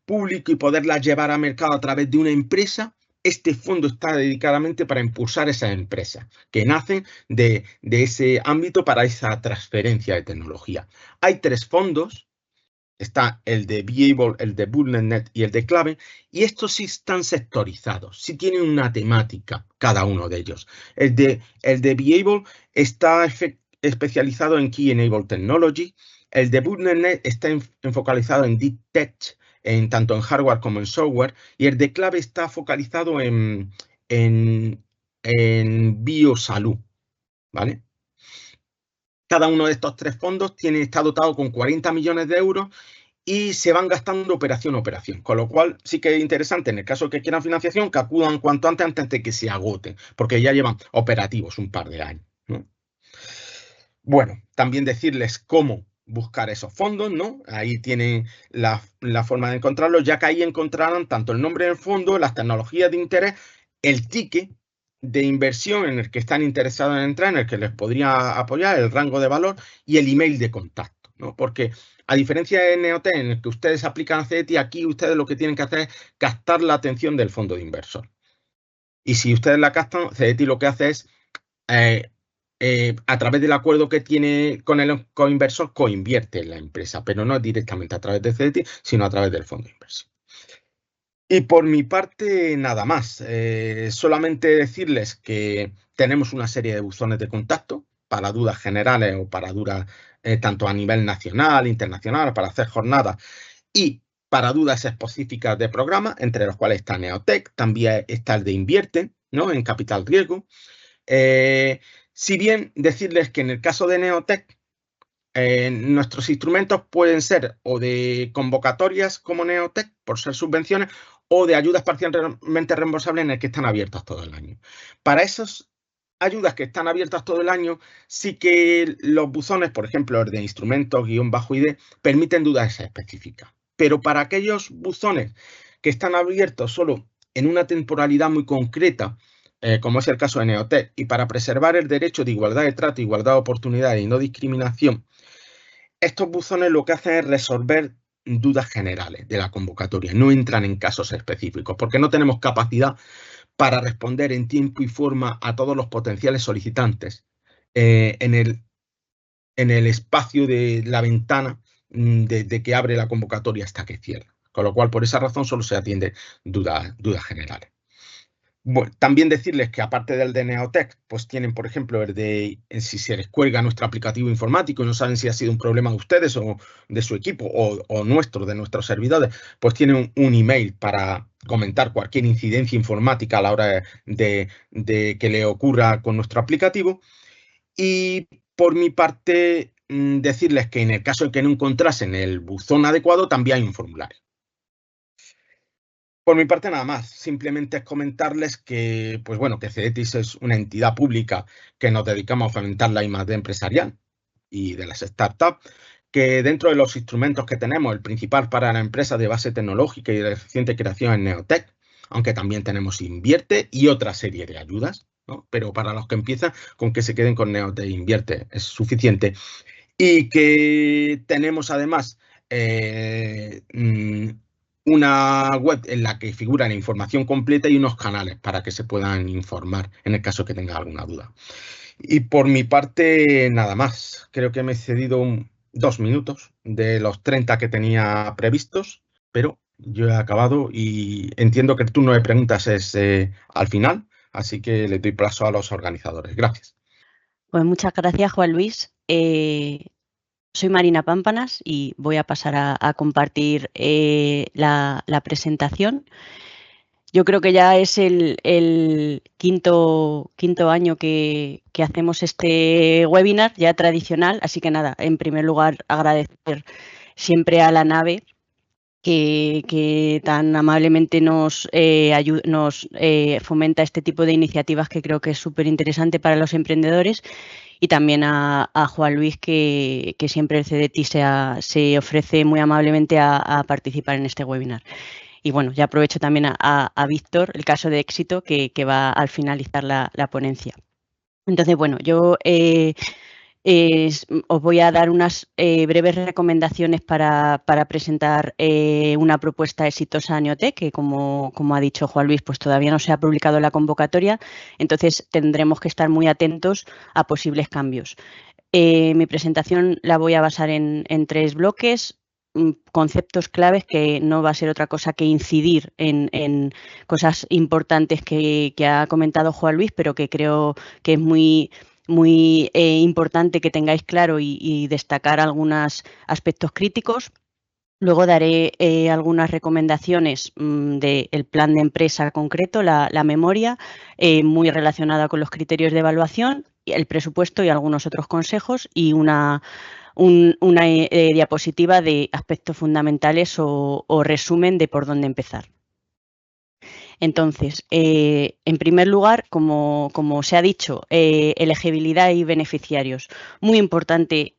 público y poderlas llevar a mercado a través de una empresa. Este fondo está dedicadamente para impulsar esas empresas que nacen de ese ámbito para esa transferencia de tecnología. Hay 3 fondos. Está el de Beable, el de BullNet y el de Clave, y estos sí están sectorizados, sí tienen una temática cada uno de ellos. El de Beable está especializado en Key Enable Technology, el de BullNet está enfocalizado en Deep Tech, tanto en hardware como en software, y el de Clave está focalizado en biosalud, ¿vale? Cada uno de estos 3 fondos está dotado con 40 millones de euros y se van gastando operación a operación. Con lo cual sí que es interesante, en el caso que quieran financiación, que acudan cuanto antes de que se agoten, porque ya llevan operativos un par de años, ¿no? Bueno, también decirles cómo buscar esos fondos, ¿no? Ahí tienen la forma de encontrarlos, ya que ahí encontrarán tanto el nombre del fondo, las tecnologías de interés, el ticket de inversión en el que están interesados en entrar, en el que les podría apoyar, el rango de valor y el email de contacto, ¿no? Porque a diferencia de Neotec, en el que ustedes aplican a CDTI, aquí ustedes lo que tienen que hacer es captar la atención del fondo de inversor. Y si ustedes la captan, CDTI lo que hace es a través del acuerdo que tiene con el coinversor, coinvierte en la empresa, pero no directamente a través de CDTI, sino a través del fondo de inversión. Y por mi parte, nada más. Solamente decirles que tenemos una serie de buzones de contacto para dudas generales o para dudas tanto a nivel nacional, internacional, para hacer jornadas y para dudas específicas de programa, entre los cuales está Neotec, también está el de Invierte, ¿no? En capital riesgo. Si bien decirles que en el caso de Neotec, nuestros instrumentos pueden ser o de convocatorias como Neotec, por ser subvenciones, o de ayudas parcialmente reembolsables en el que están abiertas todo el año. Para esas ayudas que están abiertas todo el año, sí que los buzones, por ejemplo, el de instrumentos-ID, permiten dudas específicas. Pero para aquellos buzones que están abiertos solo en una temporalidad muy concreta, como es el caso de Neotec, y para preservar el derecho de igualdad de trato, igualdad de oportunidades y no discriminación, estos buzones lo que hacen es resolver dudas generales de la convocatoria, no entran en casos específicos, porque no tenemos capacidad para responder en tiempo y forma a todos los potenciales solicitantes en el espacio de la ventana de que abre la convocatoria hasta que cierra. Con lo cual, por esa razón, solo se atiende dudas generales. Bueno, también decirles que aparte del de Neotec, pues tienen, por ejemplo, el de si se les cuelga nuestro aplicativo informático y no saben si ha sido un problema de ustedes o de su equipo o nuestro, de nuestros servidores, pues tienen un email para comentar cualquier incidencia informática a la hora de que le ocurra con nuestro aplicativo. Y por mi parte, decirles que en el caso de que no encontrasen el buzón adecuado, también hay un formulario. Por mi parte, nada más. Simplemente es comentarles que, pues bueno, que Cedetis es una entidad pública que nos dedicamos a fomentar la I+D empresarial y de las startups, que dentro de los instrumentos que tenemos, el principal para la empresa de base tecnológica y de reciente creación es Neotec, aunque también tenemos Invierte y otra serie de ayudas, ¿no? Pero para los que empiezan, con que se queden con Neotec e Invierte es suficiente. Y que tenemos además una web en la que figura la información completa y unos canales para que se puedan informar en el caso que tengan alguna duda. Y por mi parte, nada más. Creo que me he cedido 2 minutos de los 30 que tenía previstos, pero yo he acabado y entiendo que el turno de preguntas es al final, así que le doy paso a los organizadores. Gracias. Pues muchas gracias, Juan Luis. Soy Marina Pámpanas y voy a pasar a compartir la presentación. Yo creo que ya es el quinto año que hacemos este webinar, ya tradicional, así que nada, en primer lugar agradecer siempre a la nave que tan amablemente nos fomenta este tipo de iniciativas que creo que es súper interesante para los emprendedores, y también a Juan Luis que siempre el Cedetis se ofrece muy amablemente a participar en este webinar. Y bueno, ya aprovecho también a Víctor, el caso de éxito, que va al finalizar la ponencia. Entonces, bueno, yo os voy a dar unas breves recomendaciones para presentar una propuesta exitosa a Neotec, que como ha dicho Juan Luis, pues todavía no se ha publicado la convocatoria, entonces tendremos que estar muy atentos a posibles cambios. Mi presentación la voy a basar en 3 bloques, conceptos claves que no va a ser otra cosa que incidir en cosas importantes que ha comentado Juan Luis, pero que creo que es muy importante que tengáis claro y destacar algunos aspectos críticos. Luego daré algunas recomendaciones del plan de empresa concreto, la memoria, muy relacionada con los criterios de evaluación, el presupuesto y algunos otros consejos, y una diapositiva de aspectos fundamentales o resumen de por dónde empezar. Entonces, en primer lugar, como se ha dicho, elegibilidad y beneficiarios. Muy importante,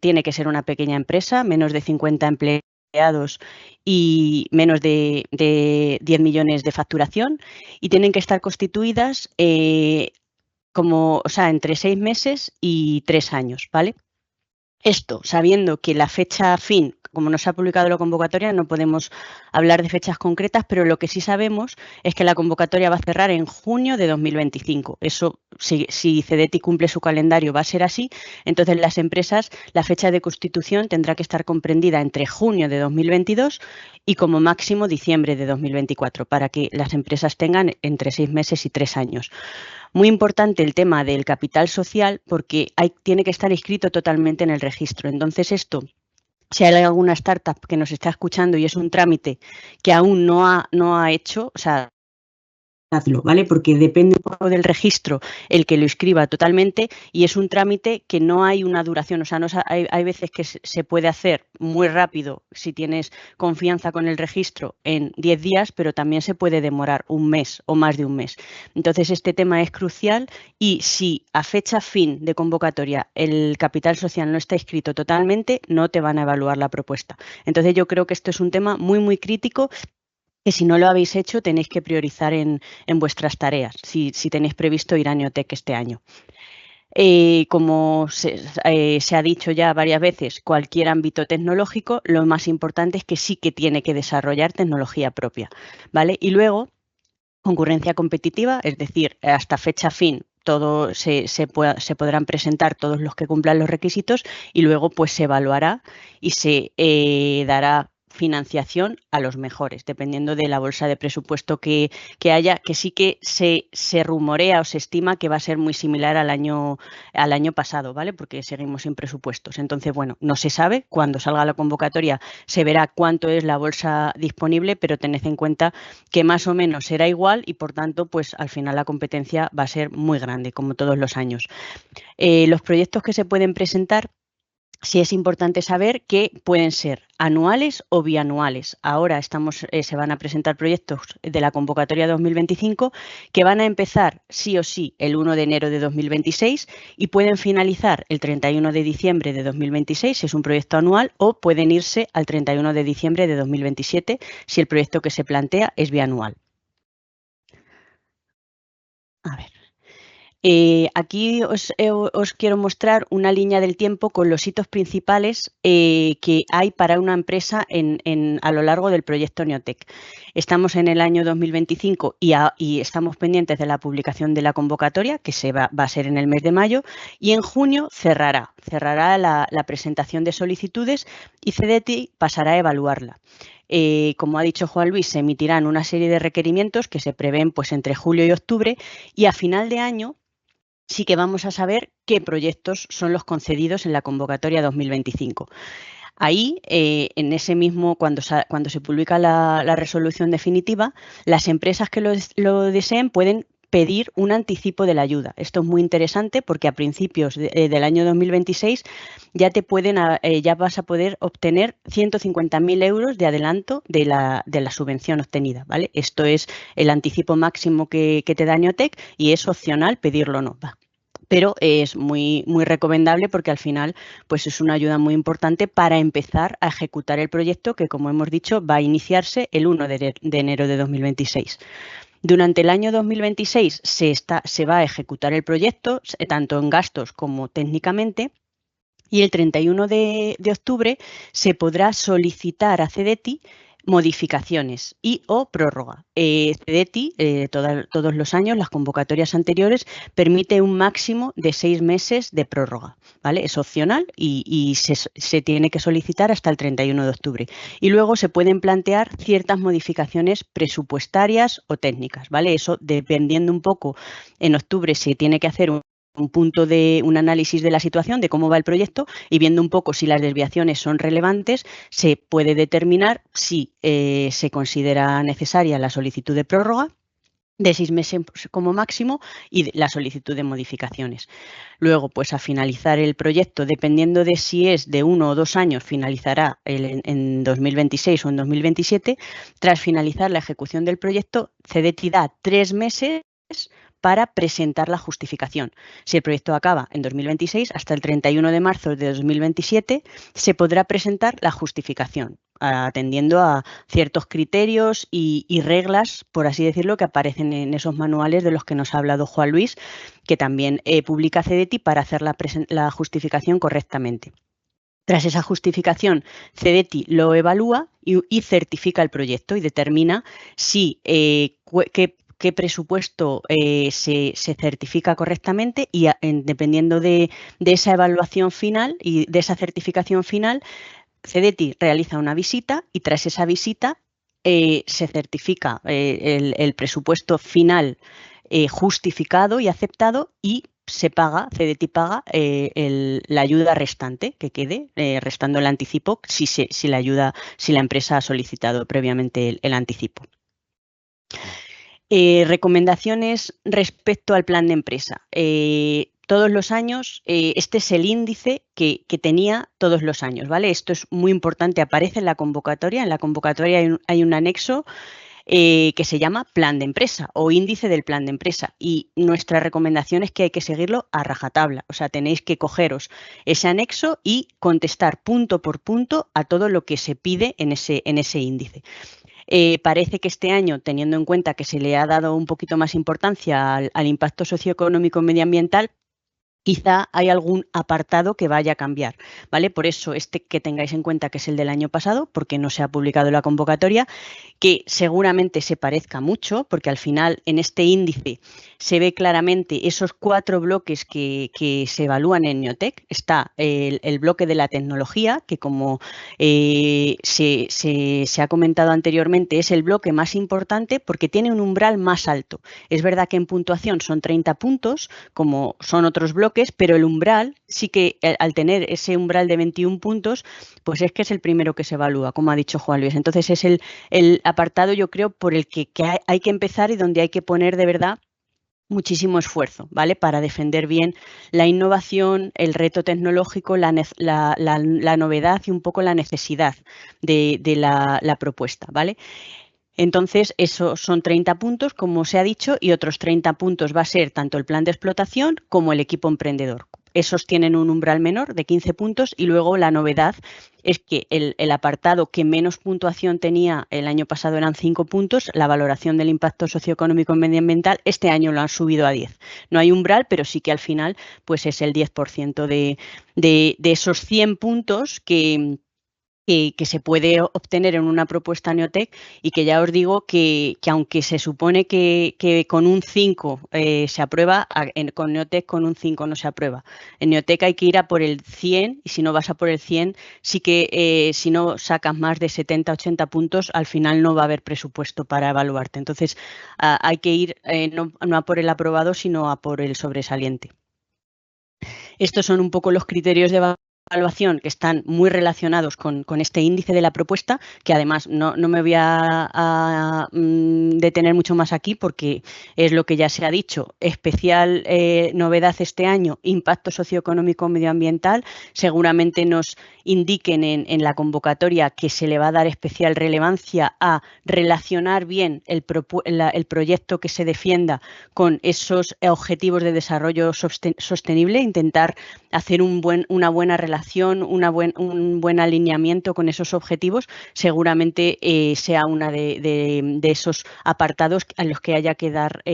tiene que ser una pequeña empresa, menos de 50 empleados y menos de 10 millones de facturación, y tienen que estar constituidas entre 6 meses y 3 años, ¿vale? Esto, sabiendo que la fecha fin, como no se ha publicado la convocatoria, no podemos hablar de fechas concretas, pero lo que sí sabemos es que la convocatoria va a cerrar en junio de 2025. Eso, si Cedetis cumple su calendario, va a ser así. Entonces, las empresas, la fecha de constitución tendrá que estar comprendida entre junio de 2022 y como máximo diciembre de 2024, para que las empresas tengan entre 6 meses y 3 años. Muy importante el tema del capital social, porque tiene que estar inscrito totalmente en el registro. Entonces, esto, si hay alguna startup que nos está escuchando y es un trámite que aún no ha hecho, o sea, hazlo, ¿vale? Porque depende un poco del registro el que lo inscriba totalmente y es un trámite que no hay una duración, o sea, hay veces que se puede hacer muy rápido si tienes confianza con el registro en 10 días, pero también se puede demorar un mes o más de un mes. Entonces, este tema es crucial y si a fecha fin de convocatoria el capital social no está inscrito totalmente, no te van a evaluar la propuesta. Entonces, yo creo que esto es un tema muy, muy crítico que si no lo habéis hecho tenéis que priorizar en vuestras tareas, si tenéis previsto ir a Neotec este año. Como se ha dicho ya varias veces, cualquier ámbito tecnológico, lo más importante es que sí que tiene que desarrollar tecnología propia, ¿vale? Y luego, concurrencia competitiva, es decir, hasta fecha fin, todo se podrán presentar todos los que cumplan los requisitos y luego pues se evaluará y se dará financiación a los mejores, dependiendo de la bolsa de presupuesto que haya, que sí que se rumorea o se estima que va a ser muy similar al año pasado, ¿vale? Porque seguimos sin presupuestos. Entonces, bueno, no se sabe, cuando salga la convocatoria se verá cuánto es la bolsa disponible, pero tened en cuenta que más o menos será igual y, por tanto, pues al final la competencia va a ser muy grande, como todos los años. Los proyectos que se pueden presentar, sí es importante saber que pueden ser anuales o bianuales. Ahora se van a presentar proyectos de la convocatoria 2025 que van a empezar sí o sí el 1 de enero de 2026 y pueden finalizar el 31 de diciembre de 2026 si es un proyecto anual, o pueden irse al 31 de diciembre de 2027 si el proyecto que se plantea es bianual. A ver. Aquí os quiero mostrar una línea del tiempo con los hitos principales que hay para una empresa a lo largo del proyecto Neotec. Estamos en el año 2025 y estamos pendientes de la publicación de la convocatoria, que va a ser en el mes de mayo, y en junio cerrará la presentación de solicitudes y CDTI pasará a evaluarla. Como ha dicho Juan Luis, se emitirán una serie de requerimientos que se prevén pues, entre julio y octubre, y a final de año sí que vamos a saber qué proyectos son los concedidos en la convocatoria 2025. Ahí, en ese mismo, cuando se publica la resolución definitiva, las empresas que lo deseen pueden pedir un anticipo de la ayuda. Esto es muy interesante porque a principios del año 2026 ya vas a poder obtener 150.000 euros de adelanto de la subvención obtenida, ¿vale? Esto es el anticipo máximo que te da Neotec y es opcional pedirlo o no. Pero es muy, muy recomendable porque al final pues es una ayuda muy importante para empezar a ejecutar el proyecto que, como hemos dicho, va a iniciarse el 1 de enero de 2026. Durante el año 2026 se va a ejecutar el proyecto, tanto en gastos como técnicamente, y el 31 de octubre se podrá solicitar a CDTI modificaciones y o prórroga. CDTI, todos los años, las convocatorias anteriores, permite un máximo de 6 meses de prórroga, ¿vale? Es opcional y se tiene que solicitar hasta el 31 de octubre. Y luego se pueden plantear ciertas modificaciones presupuestarias o técnicas, ¿vale? Eso dependiendo un poco, en octubre se tiene que hacer un análisis de la situación, de cómo va el proyecto, y viendo un poco si las desviaciones son relevantes, se puede determinar si se considera necesaria la solicitud de prórroga de 6 meses como máximo y la solicitud de modificaciones. Luego, pues a finalizar el proyecto, dependiendo de si es de 1 o 2 años, finalizará en 2026 o en 2027. Tras finalizar la ejecución del proyecto, CDTI da 3 meses para presentar la justificación. Si el proyecto acaba en 2026, hasta el 31 de marzo de 2027 se podrá presentar la justificación, atendiendo a ciertos criterios y reglas, por así decirlo, que aparecen en esos manuales de los que nos ha hablado Juan Luis, que también publica CDTI para hacer la justificación correctamente. Tras esa justificación, CDTI lo evalúa y certifica el proyecto y determina si qué presupuesto se certifica correctamente y dependiendo de esa evaluación final y de esa certificación final, CDTI realiza una visita y tras esa visita se certifica el presupuesto final justificado y aceptado y se paga, CDTI paga la ayuda restante que quede, restando el anticipo si la empresa ha solicitado previamente el anticipo. Recomendaciones respecto al plan de empresa. Todos los años, este es el índice que tenía todos los años, ¿vale? Esto es muy importante, aparece en la convocatoria. En la convocatoria hay un anexo que se llama plan de empresa o índice del plan de empresa, y nuestra recomendación es que hay que seguirlo a rajatabla. O sea, tenéis que cogeros ese anexo y contestar punto por punto a todo lo que se pide en ese índice. Parece que este año, teniendo en cuenta que se le ha dado un poquito más importancia al impacto socioeconómico y medioambiental, quizá hay algún apartado que vaya a cambiar, ¿vale? Por eso que tengáis en cuenta que es el del año pasado, porque no se ha publicado la convocatoria, que seguramente se parezca mucho, porque al final en este índice se ve claramente esos 4 bloques que se evalúan en Neotec. Está el bloque de la tecnología, que como se ha comentado anteriormente, es el bloque más importante porque tiene un umbral más alto. Es verdad que en puntuación son 30 puntos, como son otros bloques, pero el umbral sí que al tener ese umbral de 21 puntos, pues es que es el primero que se evalúa, como ha dicho Juan Luis. Entonces es el apartado, yo creo, por el que hay que empezar y donde hay que poner de verdad muchísimo esfuerzo, ¿vale? Para defender bien la innovación, el reto tecnológico, la novedad y un poco la necesidad de la propuesta, ¿vale? Entonces, eso son 30 puntos, como se ha dicho, y otros 30 puntos va a ser tanto el plan de explotación como el equipo emprendedor. Esos tienen un umbral menor de 15 puntos y luego la novedad es que el apartado que menos puntuación tenía el año pasado eran 5 puntos, la valoración del impacto socioeconómico y medioambiental, este año lo han subido a 10. No hay umbral, pero sí que al final pues es el 10% de esos 100 puntos que se puede obtener en una propuesta Neotec, y que ya os digo que aunque se supone que con un 5 se aprueba, con Neotec con un 5 no se aprueba. En Neotec hay que ir a por el 100, y si no vas a por el 100, sí que si no sacas más de 70, 80 puntos, al final no va a haber presupuesto para evaluarte. Entonces hay que ir no a por el aprobado, sino a por el sobresaliente. Estos son un poco los criterios de evaluación que están muy relacionados con este índice de la propuesta, que además no me voy a detener mucho más aquí porque es lo que ya se ha dicho. Especial novedad este año, impacto socioeconómico medioambiental. Seguramente nos indiquen en la convocatoria que se le va a dar especial relevancia a relacionar bien el proyecto que se defienda con esos objetivos de desarrollo sostenible, intentar hacer una buena relación, un buen alineamiento con esos objetivos. Seguramente sea una de esos apartados a los que haya que dar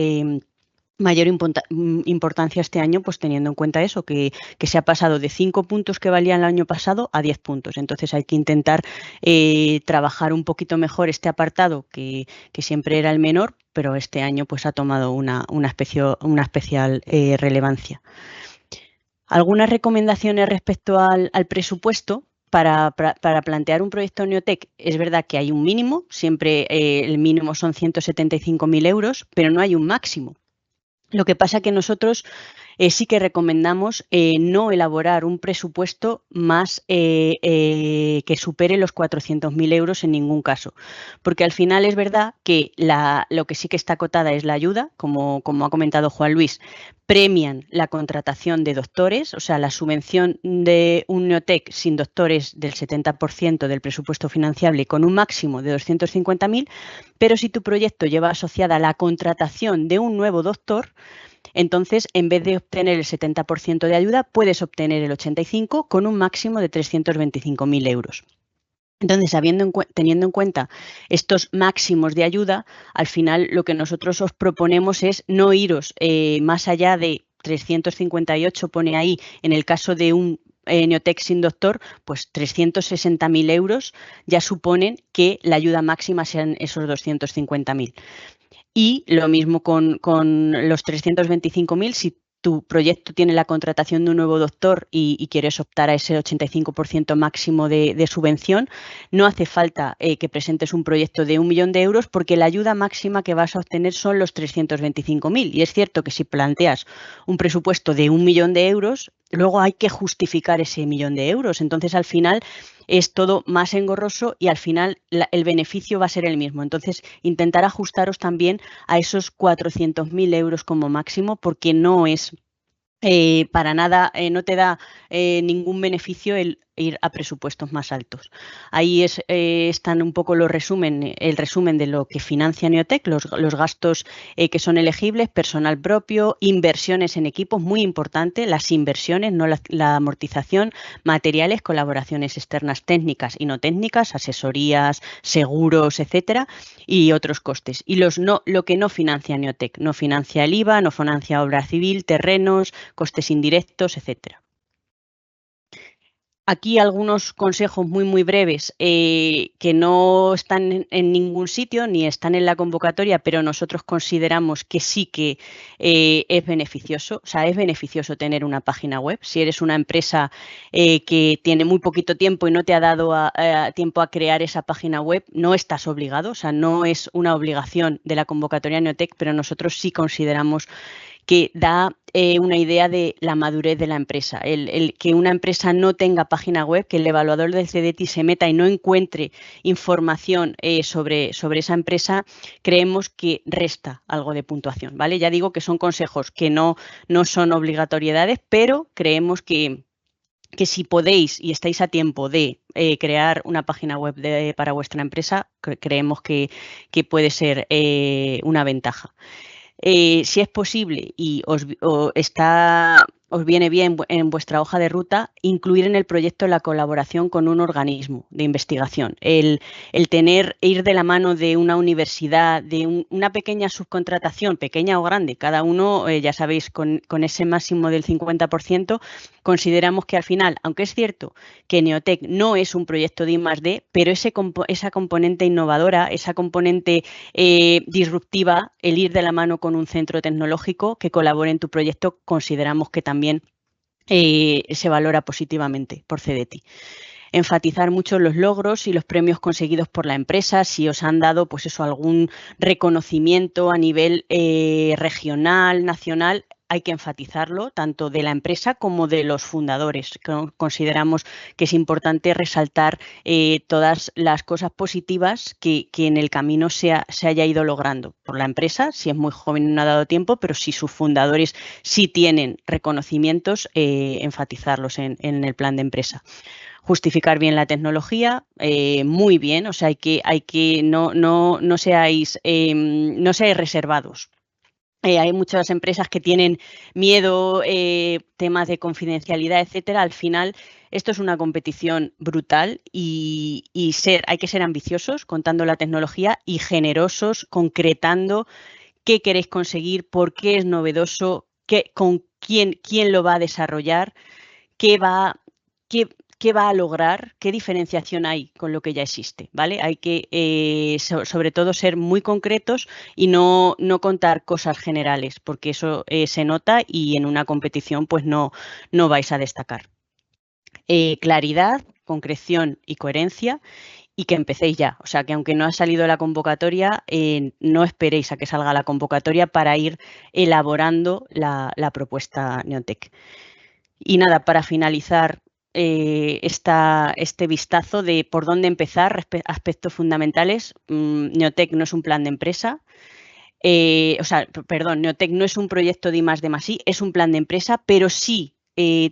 mayor importancia este año, pues teniendo en cuenta eso, que se ha pasado de 5 puntos que valían el año pasado a 10 puntos. Entonces hay que intentar trabajar un poquito mejor este apartado, que siempre era el menor, pero este año pues ha tomado una especial relevancia. Algunas recomendaciones respecto al presupuesto. Para plantear un proyecto Neotec, es verdad que hay un mínimo, siempre el mínimo son 175.000 euros, pero no hay un máximo. Lo que pasa que nosotros sí que recomendamos no elaborar un presupuesto más que supere los 400.000 euros en ningún caso, porque al final es verdad que lo que sí que está acotada es la ayuda, como ha comentado Juan Luis. Premian la contratación de doctores, o sea, la subvención de un Neotec sin doctores del 70% del presupuesto financiable con un máximo de 250.000, pero si tu proyecto lleva asociada la contratación de un nuevo doctor, entonces en vez de obtener el 70% de ayuda, puedes obtener el 85% con un máximo de 325.000 euros. Entonces, teniendo en cuenta estos máximos de ayuda, al final lo que nosotros os proponemos es no iros más allá de 358, pone ahí, en el caso de un Neotec sin doctor, pues 360.000 euros ya suponen que la ayuda máxima sean esos 250.000. Y lo mismo con los 325.000, si tu proyecto tiene la contratación de un nuevo doctor y quieres optar a ese 85% máximo de subvención, no hace falta que presentes un proyecto de 1 millón de euros, porque la ayuda máxima que vas a obtener son los 325.000. Y es cierto que si planteas un presupuesto de 1 millón de euros, luego hay que justificar ese 1 millón de euros. Entonces, al final es todo más engorroso y al final el beneficio va a ser el mismo. Entonces, intentar ajustaros también a esos 400.000 euros como máximo, porque no es para nada, no te da ningún beneficio el ir a presupuestos más altos. Ahí están un poco el resumen de lo que financia Neotec, los gastos que son elegibles, personal propio, inversiones en equipos, muy importante, las inversiones, no la amortización, materiales, colaboraciones externas técnicas y no técnicas, asesorías, seguros, etcétera, y otros costes. Y lo que no financia Neotec, no financia el IVA, no financia obra civil, terrenos, costes indirectos, etcétera. Aquí algunos consejos muy breves que no están en ningún sitio ni están en la convocatoria, pero nosotros consideramos que sí que es beneficioso. O sea, es beneficioso tener una página web. Si eres una empresa que tiene muy poquito tiempo y no te ha dado tiempo a crear esa página web, no estás obligado. O sea, no es una obligación de la convocatoria Neotec, pero nosotros sí consideramos que da una idea de la madurez de la empresa. El que una empresa no tenga página web, que el evaluador del CDTI se meta y no encuentre información sobre esa empresa, creemos que resta algo de puntuación, ¿vale? Ya digo que son consejos que no son obligatoriedades, pero creemos que si podéis y estáis a tiempo de crear una página web para vuestra empresa, creemos que puede ser una ventaja. Si es posible y os viene bien en vuestra hoja de ruta, incluir en el proyecto la colaboración con un organismo de investigación. El ir de la mano de una universidad, de una pequeña subcontratación, pequeña o grande, cada uno, ya sabéis, con ese máximo del 50%, consideramos que al final, aunque es cierto que Neotec no es un proyecto de I+D, pero esa componente innovadora, esa componente disruptiva, el ir de la mano con un centro tecnológico que colabore en tu proyecto, consideramos que también se valora positivamente por CDTI. Enfatizar mucho los logros y los premios conseguidos por la empresa, si os han dado pues eso, algún reconocimiento a nivel regional, nacional, hay que enfatizarlo, tanto de la empresa como de los fundadores. Consideramos que es importante resaltar todas las cosas positivas que en el camino se haya ido logrando por la empresa, si es muy joven y no ha dado tiempo, pero si sus fundadores sí tienen reconocimientos, enfatizarlos en el plan de empresa. Justificar bien la tecnología, muy bien, o sea, hay que no seáis reservados. Hay muchas empresas que tienen miedo, temas de confidencialidad, etcétera. Al final, esto es una competición brutal y hay que ser ambiciosos contando la tecnología y generosos, concretando qué queréis conseguir, por qué es novedoso, con quién lo va a desarrollar, qué va a lograr, qué diferenciación hay con lo que ya existe, ¿vale? Hay que, sobre todo, ser muy concretos y no contar cosas generales, porque eso se nota y en una competición pues no vais a destacar. Claridad, concreción y coherencia, y que empecéis ya. O sea, que aunque no ha salido la convocatoria, no esperéis a que salga la convocatoria para ir elaborando la propuesta Neotec. Y nada, para finalizar este vistazo de por dónde empezar, aspectos fundamentales. Neotec no es un plan de empresa. Neotec no es un proyecto de I+D+I, es un plan de empresa, pero sí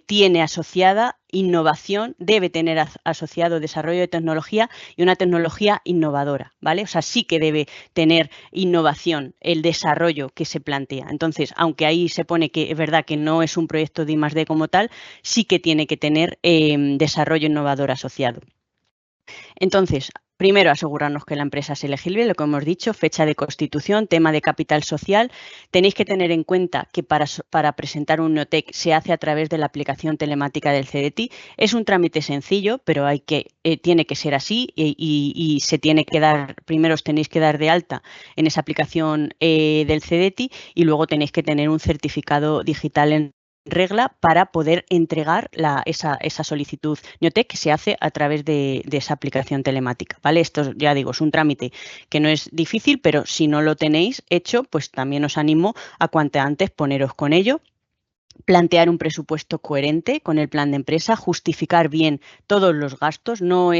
tiene asociada innovación, debe tener asociado desarrollo de tecnología y una tecnología innovadora, ¿vale? O sea, sí que debe tener innovación, el desarrollo que se plantea. Entonces, aunque ahí se pone que es verdad que no es un proyecto de I+D como tal, sí que tiene que tener desarrollo innovador asociado. Entonces, primero, asegurarnos que la empresa es elegible, lo que hemos dicho, fecha de constitución, tema de capital social. Tenéis que tener en cuenta que para presentar un Neotec se hace a través de la aplicación telemática del CDTI. Es un trámite sencillo, pero tiene que ser así y se tiene que dar, primero os tenéis que dar de alta en esa aplicación del CDTI y luego tenéis que tener un certificado digital en regla para poder entregar esa solicitud Neotec que se hace a través de esa aplicación telemática, ¿vale? Esto, ya digo, es un trámite que no es difícil, pero si no lo tenéis hecho, pues también os animo a cuanto antes poneros con ello. plantear un presupuesto coherente con el plan de empresa, justificar bien todos los gastos. No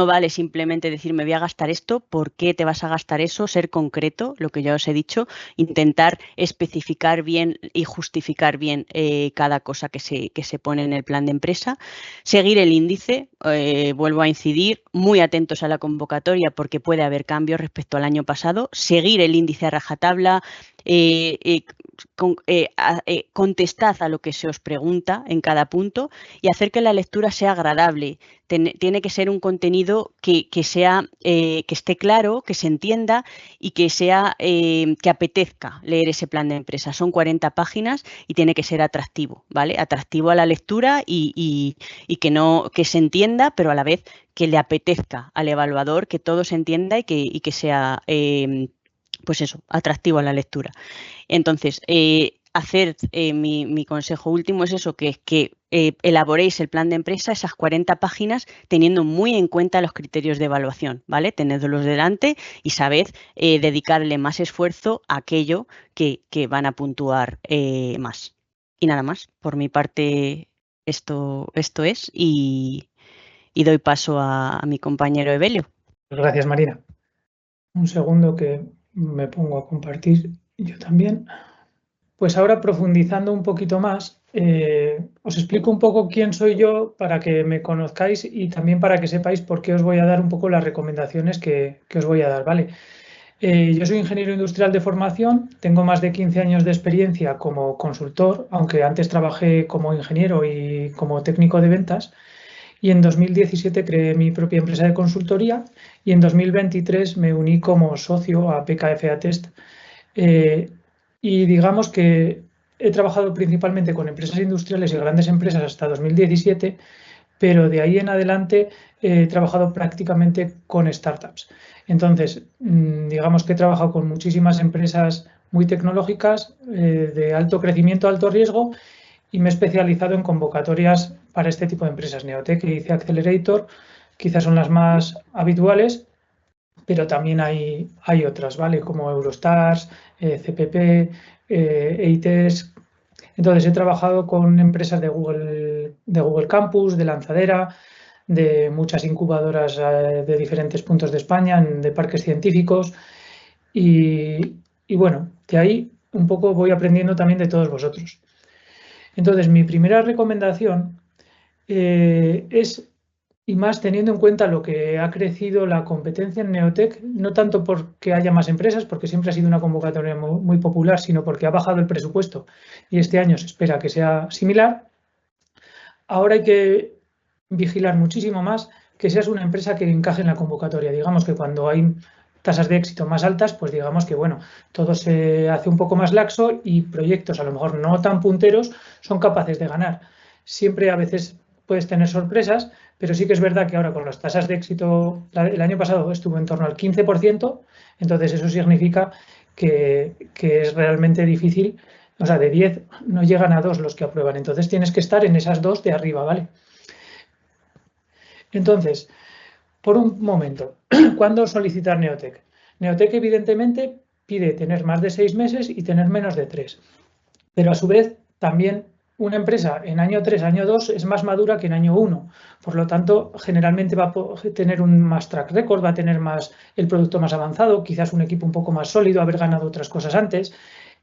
vale simplemente decir me voy a gastar esto, ¿por qué te vas a gastar eso? Ser concreto, lo que ya os he dicho, intentar especificar bien y justificar bien cada cosa que se pone en el plan de empresa. Seguir el índice, vuelvo a incidir, muy atentos a la convocatoria porque puede haber cambios respecto al año pasado. Seguir el índice a rajatabla, contestad a lo que se os pregunta en cada punto y hacer que la lectura sea agradable. Tiene que ser un contenido que esté claro, que se entienda y que que apetezca leer ese plan de empresa. Son 40 páginas y tiene que ser atractivo, ¿vale? Atractivo a la lectura y que se entienda, pero a la vez que le apetezca al evaluador, que todo se entienda y que sea pues eso, atractivo a la lectura. Entonces, mi consejo último es eso, que elaboréis el plan de empresa, esas 40 páginas, teniendo muy en cuenta los criterios de evaluación, ¿vale? Tenedlos delante y sabed dedicarle más esfuerzo a aquello que van a puntuar más. Y nada más, por mi parte esto es y doy paso a mi compañero Evelio. Gracias, Marina. Un segundo que me pongo a compartir yo también. Pues ahora, profundizando un poquito más, os explico un poco quién soy yo para que me conozcáis y también para que sepáis por qué os voy a dar un poco las recomendaciones que os voy a dar, ¿vale? Yo soy ingeniero industrial de formación, tengo más de 15 años de experiencia como consultor, aunque antes trabajé como ingeniero y como técnico de ventas, y en 2017 creé mi propia empresa de consultoría y en 2023 me uní como socio a PKF Atest. Y digamos que he trabajado principalmente con empresas industriales y grandes empresas hasta 2017, pero de ahí en adelante he trabajado prácticamente con startups. Entonces, digamos que he trabajado con muchísimas empresas muy tecnológicas, de alto crecimiento, alto riesgo, y me he especializado en convocatorias para este tipo de empresas. Neotec e IC Accelerator quizás son las más habituales, pero también hay otras, ¿vale? Como Eurostars, CPP, EITES. Entonces he trabajado con empresas de Google Campus, de Lanzadera, de muchas incubadoras de diferentes puntos de España, de parques científicos y bueno, de ahí un poco voy aprendiendo también de todos vosotros. Entonces mi primera recomendación es, y más teniendo en cuenta lo que ha crecido la competencia en Neotec, no tanto porque haya más empresas, porque siempre ha sido una convocatoria muy popular, sino porque ha bajado el presupuesto y este año se espera que sea similar. Ahora hay que vigilar muchísimo más que seas una empresa que encaje en la convocatoria. Digamos que cuando hay tasas de éxito más altas, pues digamos que bueno, todo se hace un poco más laxo y proyectos a lo mejor no tan punteros son capaces de ganar. Siempre a veces puedes tener sorpresas, pero sí que es verdad que ahora con las tasas de éxito, el año pasado estuvo en torno al 15%, entonces eso significa que es realmente difícil, o sea, de 10 no llegan a 2 los que aprueban, entonces tienes que estar en esas 2 de arriba, ¿vale? Entonces, por un momento, ¿cuándo solicitar Neotec? Neotec evidentemente pide tener más de 6 meses y tener menos de 3, pero a su vez también una empresa en año 3, año 2 es más madura que en año 1. Por lo tanto, generalmente va a tener un más track record, va a tener más el producto más avanzado, quizás un equipo un poco más sólido, haber ganado otras cosas antes.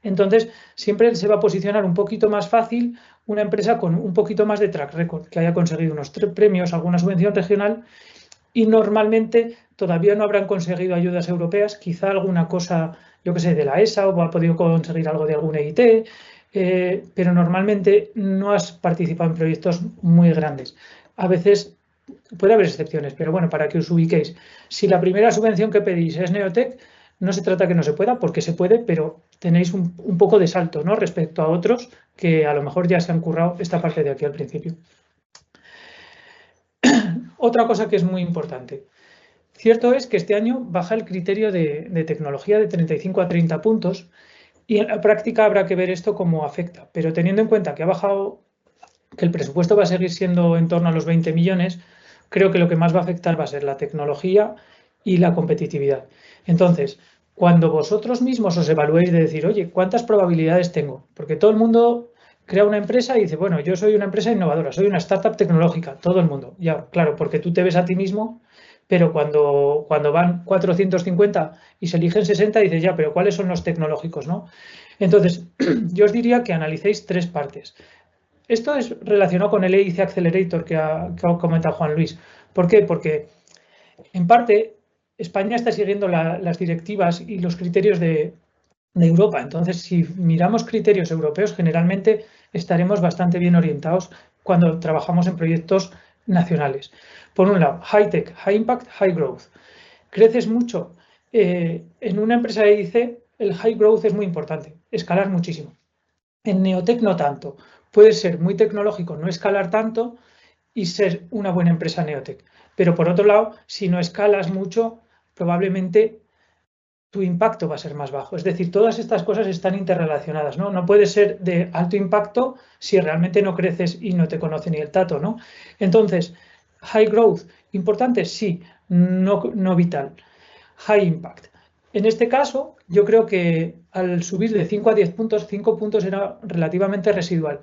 Entonces, siempre se va a posicionar un poquito más fácil una empresa con un poquito más de track record, que haya conseguido unos premios, alguna subvención regional y normalmente todavía no habrán conseguido ayudas europeas, quizá alguna cosa, yo que sé, de la ESA o ha podido conseguir algo de algún EIT, pero normalmente no has participado en proyectos muy grandes. A veces puede haber excepciones, pero bueno, para que os ubiquéis, si la primera subvención que pedís es Neotec, no se trata que no se pueda, porque se puede, pero tenéis un poco de salto, ¿no?, respecto a otros que a lo mejor ya se han currado esta parte de aquí al principio. Otra cosa que es muy importante. Cierto es que este año baja el criterio de tecnología de 35 a 30 puntos y en la práctica habrá que ver esto cómo afecta, pero teniendo en cuenta que ha bajado, que el presupuesto va a seguir siendo en torno a los 20 millones, creo que lo que más va a afectar va a ser la tecnología y la competitividad. Entonces, cuando vosotros mismos os evaluéis de decir, oye, ¿cuántas probabilidades tengo? Porque todo el mundo crea una empresa y dice, bueno, yo soy una empresa innovadora, soy una startup tecnológica, todo el mundo. Ya, claro, porque tú te ves a ti mismo, pero cuando van 450 y se eligen 60, dices, ya, pero ¿cuáles son los tecnológicos, no? Entonces, yo os diría que analicéis 3 partes. Esto es relacionado con el EIC Accelerator que ha comentado Juan Luis. ¿Por qué? Porque, en parte, España está siguiendo las directivas y los criterios de Europa. Entonces, si miramos criterios europeos, generalmente estaremos bastante bien orientados cuando trabajamos en proyectos nacionales. Por un lado, high tech, high impact, high growth. Creces mucho. En una empresa de EIC, el high growth es muy importante, escalar muchísimo. En Neotec no tanto. Puede ser muy tecnológico, no escalar tanto y ser una buena empresa Neotec. Pero por otro lado, si no escalas mucho, probablemente tu impacto va a ser más bajo. Es decir, todas estas cosas están interrelacionadas, ¿no? No puede ser de alto impacto si realmente no creces y no te conoce ni el tato, ¿no? Entonces, high growth, importante, sí, no vital. High impact. En este caso, yo creo que al subir de 5 a 10 puntos, 5 puntos era relativamente residual.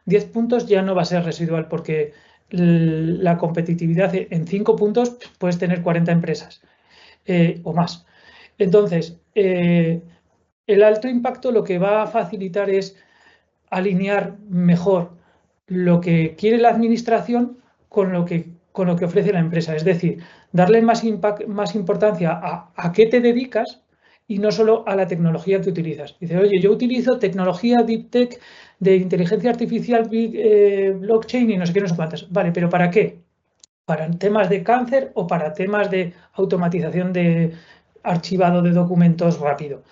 10 puntos ya no va a ser residual porque la competitividad en 5 puntos puedes tener 40 empresas o más. Entonces, el alto impacto lo que va a facilitar es alinear mejor lo que quiere la administración con lo que ofrece la empresa. Es decir, darle más importancia a qué te dedicas y no solo a la tecnología que utilizas. Dice, oye, yo utilizo tecnología Deep Tech de inteligencia artificial, blockchain y no sé qué, no sé cuántas. Vale, pero ¿para qué? ¿Para temas de cáncer o para temas de automatización de archivado de documentos rápido?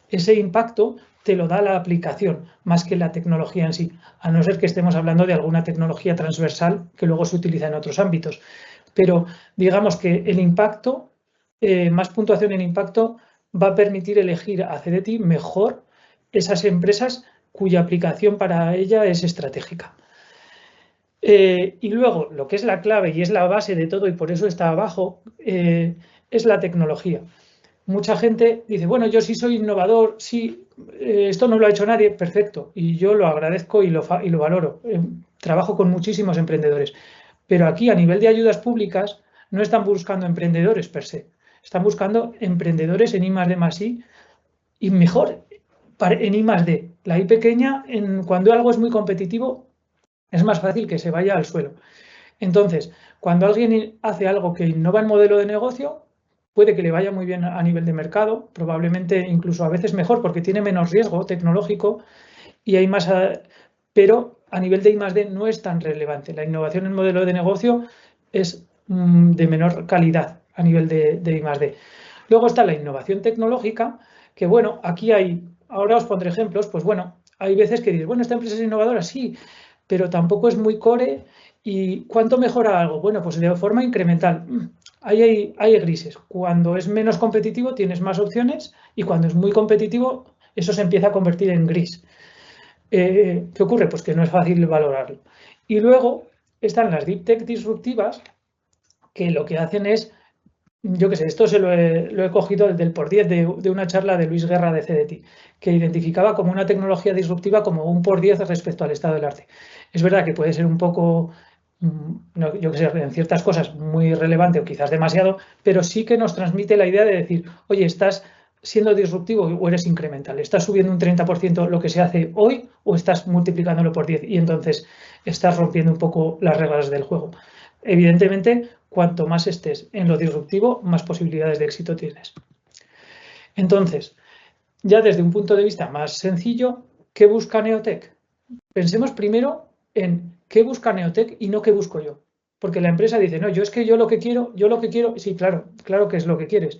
Ese impacto te lo da la aplicación más que la tecnología en sí, a no ser que estemos hablando de alguna tecnología transversal que luego se utiliza en otros ámbitos. Pero digamos que el impacto, más puntuación en impacto, va a permitir elegir a CDTI mejor esas empresas cuya aplicación para ella es estratégica. Y luego, lo que es la clave y es la base de todo y por eso está abajo, es la tecnología. Mucha gente dice, bueno, yo sí soy innovador, sí, esto no lo ha hecho nadie, perfecto, y yo lo agradezco y lo valoro. Trabajo con muchísimos emprendedores, pero aquí a nivel de ayudas públicas no están buscando emprendedores per se, están buscando emprendedores en I+D+I y mejor en I+D. La I pequeña, cuando algo es muy competitivo, es más fácil que se vaya al suelo. Entonces, cuando alguien hace algo que innova el modelo de negocio, puede que le vaya muy bien a nivel de mercado, probablemente incluso a veces mejor porque tiene menos riesgo tecnológico y hay más, pero a nivel de I+D no es tan relevante. La innovación en el modelo de negocio es de menor calidad a nivel de I+D. Luego está la innovación tecnológica, que bueno, aquí hay, ahora os pondré ejemplos, pues bueno, hay veces que dices, bueno, esta empresa es innovadora, sí, pero tampoco es muy core. ¿Y cuánto mejora algo? Bueno, pues de forma incremental. Hay grises. Cuando es menos competitivo tienes más opciones y cuando es muy competitivo eso se empieza a convertir en gris. ¿Qué ocurre? Pues que no es fácil valorarlo. Y luego están las Deep Tech disruptivas que lo que hacen es, yo qué sé, esto se lo he cogido del por 10 de una charla de Luis Guerra de CDTI, que identificaba como una tecnología disruptiva como un por 10 respecto al estado del arte. Es verdad que puede ser un poco, yo qué sé, en ciertas cosas muy relevante o quizás demasiado, pero sí que nos transmite la idea de decir, oye, estás siendo disruptivo o eres incremental, estás subiendo un 30% lo que se hace hoy o estás multiplicándolo por 10 y entonces estás rompiendo un poco las reglas del juego. Evidentemente, cuanto más estés en lo disruptivo, más posibilidades de éxito tienes. Entonces, ya desde un punto de vista más sencillo, ¿qué busca Neotec? Pensemos primero en qué busca Neotec y no qué busco yo. Porque la empresa dice, no, yo lo que quiero, sí, claro que es lo que quieres,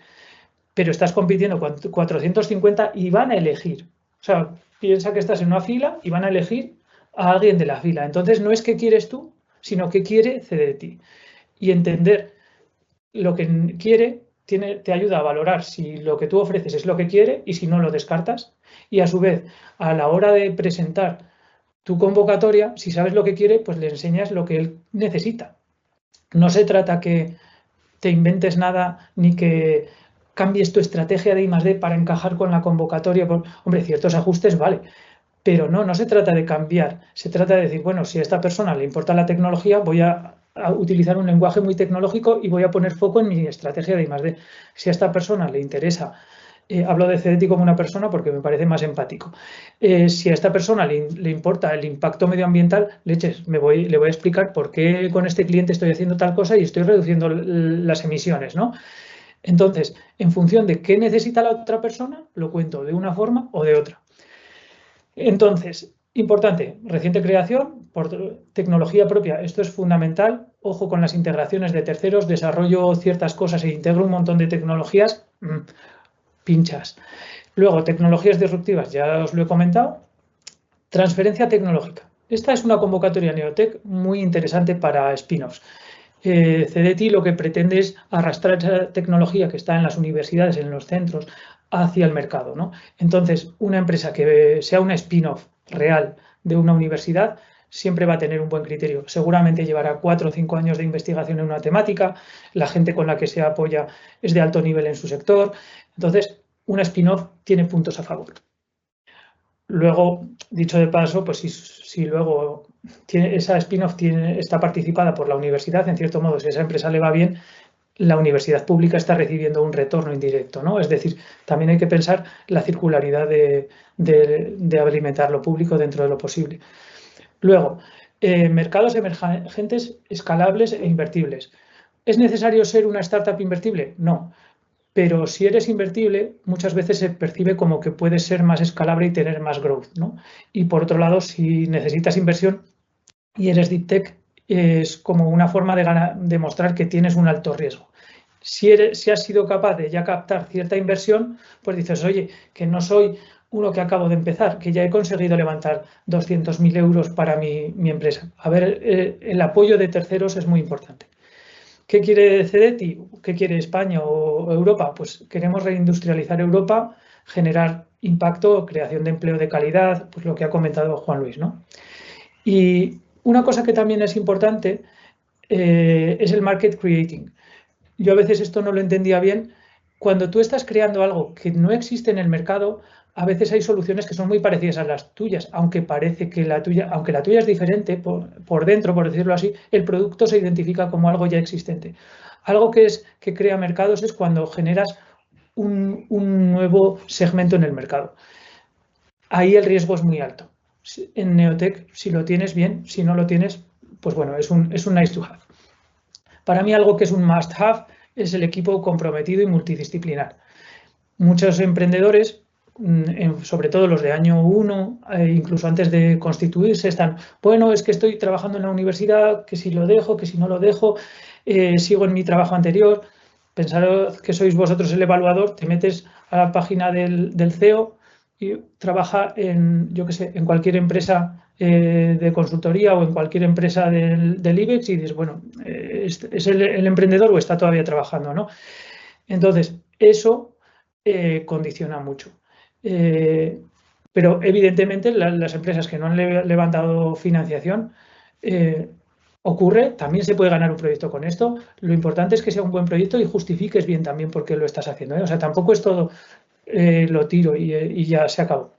pero estás compitiendo con 450 y van a elegir. O sea, piensa que estás en una fila y van a elegir a alguien de la fila. Entonces, no es qué quieres tú, sino qué quiere CDTI. Y entender lo que quiere te ayuda a valorar si lo que tú ofreces es lo que quiere y si no lo descartas. Y a su vez, a la hora de presentar tu convocatoria, si sabes lo que quiere, pues le enseñas lo que él necesita. No se trata que te inventes nada ni que cambies tu estrategia de I+D para encajar con la convocatoria. Hombre, ciertos ajustes vale, Pero no se trata de cambiar, se trata de decir, bueno, si a esta persona le importa la tecnología, voy a utilizar un lenguaje muy tecnológico y voy a poner foco en mi estrategia de I+D. Si a esta persona le interesa, hablo de CDT como una persona porque me parece más empático. Si a esta persona le importa el impacto medioambiental, leches, le voy a explicar por qué con este cliente estoy haciendo tal cosa y estoy reduciendo las emisiones, ¿no? Entonces, en función de qué necesita la otra persona, lo cuento de una forma o de otra. Entonces, importante, reciente creación por tecnología propia. Esto es fundamental. Ojo con las integraciones de terceros. Desarrollo ciertas cosas e integro un montón de tecnologías. Pinchas. Luego, tecnologías disruptivas, ya os lo he comentado. Transferencia tecnológica. Esta es una convocatoria Neotec muy interesante para spin-offs. CDT lo que pretende es arrastrar esa tecnología que está en las universidades, en los centros, hacia el mercado, ¿no? Entonces, una empresa que sea una spin-off real de una universidad siempre va a tener un buen criterio. Seguramente llevará 4 o 5 años de investigación en una temática, la gente con la que se apoya es de alto nivel en su sector. Entonces, una spin-off tiene puntos a favor. Luego, dicho de paso, pues si luego esa spin-off está participada por la universidad, en cierto modo, si a esa empresa le va bien, la universidad pública está recibiendo un retorno indirecto, ¿no? Es decir, también hay que pensar la circularidad de alimentar lo público dentro de lo posible. Luego, mercados emergentes, escalables e invertibles. ¿Es necesario ser una startup invertible? No. Pero si eres invertible, muchas veces se percibe como que puedes ser más escalable y tener más growth, ¿no? Y por otro lado, si necesitas inversión y eres deep tech, es como una forma de demostrar que tienes un alto riesgo. Si has sido capaz de ya captar cierta inversión, pues dices, oye, que no soy uno que acabo de empezar, que ya he conseguido levantar 200.000 euros para mi empresa. A ver, el apoyo de terceros es muy importante. ¿Qué quiere CDT? ¿Qué quiere España o Europa? Pues queremos reindustrializar Europa, generar impacto, creación de empleo de calidad, pues lo que ha comentado Juan Luis, ¿no? Y una cosa que también es importante es el market creating. Yo a veces esto no lo entendía bien. Cuando tú estás creando algo que no existe en el mercado, a veces hay soluciones que son muy parecidas a las tuyas, aunque parece que la tuya es diferente por dentro, por decirlo así, el producto se identifica como algo ya existente. Algo que crea mercados es cuando generas un nuevo segmento en el mercado. Ahí el riesgo es muy alto. En Neotec, si lo tienes bien, si no lo tienes, pues bueno, es un nice to have. Para mí algo que es un must have es el equipo comprometido y multidisciplinar. Muchos emprendedores, sobre todo los de año 1, incluso antes de constituirse, están, bueno, es que estoy trabajando en la universidad, que si lo dejo, que si no lo dejo, sigo en mi trabajo anterior. Pensad que sois vosotros el evaluador, te metes a la página del CEO y trabaja en, yo qué sé, en cualquier empresa de consultoría o en cualquier empresa del IBEX y dices, bueno, ¿es el emprendedor o está todavía trabajando, ¿no? Entonces, eso condiciona mucho. Pero evidentemente las empresas que no han levantado financiación, ocurre, también se puede ganar un proyecto con esto. Lo importante es que sea un buen proyecto y justifiques bien también por qué lo estás haciendo, ¿eh? O sea, tampoco es todo lo tiro y ya se acabó.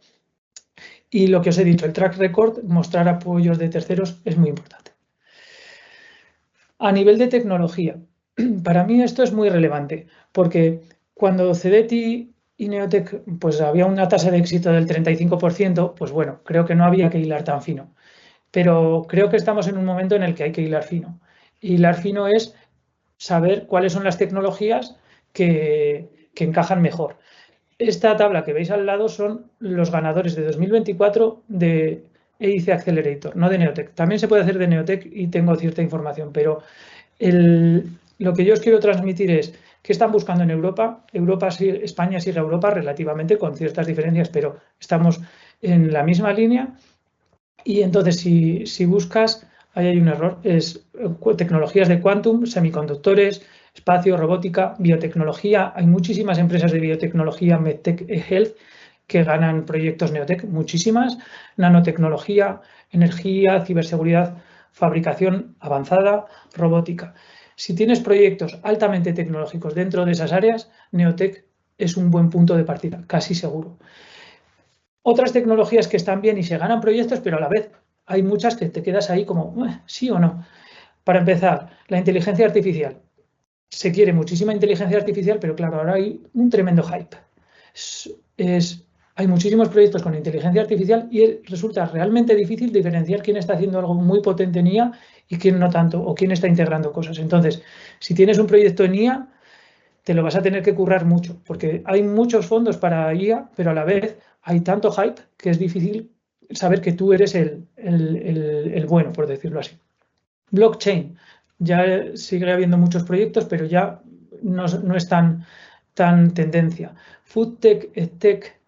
Y lo que os he dicho, el track record, mostrar apoyos de terceros es muy importante. A nivel de tecnología, para mí esto es muy relevante, porque cuando CDT y Neotec pues había una tasa de éxito del 35%, pues bueno, creo que no había que hilar tan fino. Pero creo que estamos en un momento en el que hay que hilar fino. Hilar fino es saber cuáles son las tecnologías que encajan mejor. Esta tabla que veis al lado son los ganadores de 2024 de EIC Accelerator, no de Neotec. También se puede hacer de Neotec y tengo cierta información, pero lo que yo os quiero transmitir es qué están buscando en Europa. España sigue a Europa relativamente con ciertas diferencias, pero estamos en la misma línea. Y entonces, si buscas, ahí hay un error, es tecnologías de quantum, semiconductores, espacio, robótica, biotecnología. Hay muchísimas empresas de biotecnología, MedTech, Health, que ganan proyectos Neotec, muchísimas. Nanotecnología, energía, ciberseguridad, fabricación avanzada, robótica. Si tienes proyectos altamente tecnológicos dentro de esas áreas, Neotec es un buen punto de partida, casi seguro. Otras tecnologías que están bien y se ganan proyectos, pero a la vez hay muchas que te quedas ahí como, sí o no. Para empezar, la inteligencia artificial. Se quiere muchísima inteligencia artificial, pero claro, ahora hay un tremendo hype. Hay muchísimos proyectos con inteligencia artificial y resulta realmente difícil diferenciar quién está haciendo algo muy potente en IA y quién no tanto, o quién está integrando cosas. Entonces, si tienes un proyecto en IA, te lo vas a tener que currar mucho, porque hay muchos fondos para IA, pero a la vez hay tanto hype que es difícil saber que tú eres el bueno, por decirlo así. Blockchain. Ya sigue habiendo muchos proyectos, pero ya no es tan tendencia. Foodtech, EdTech,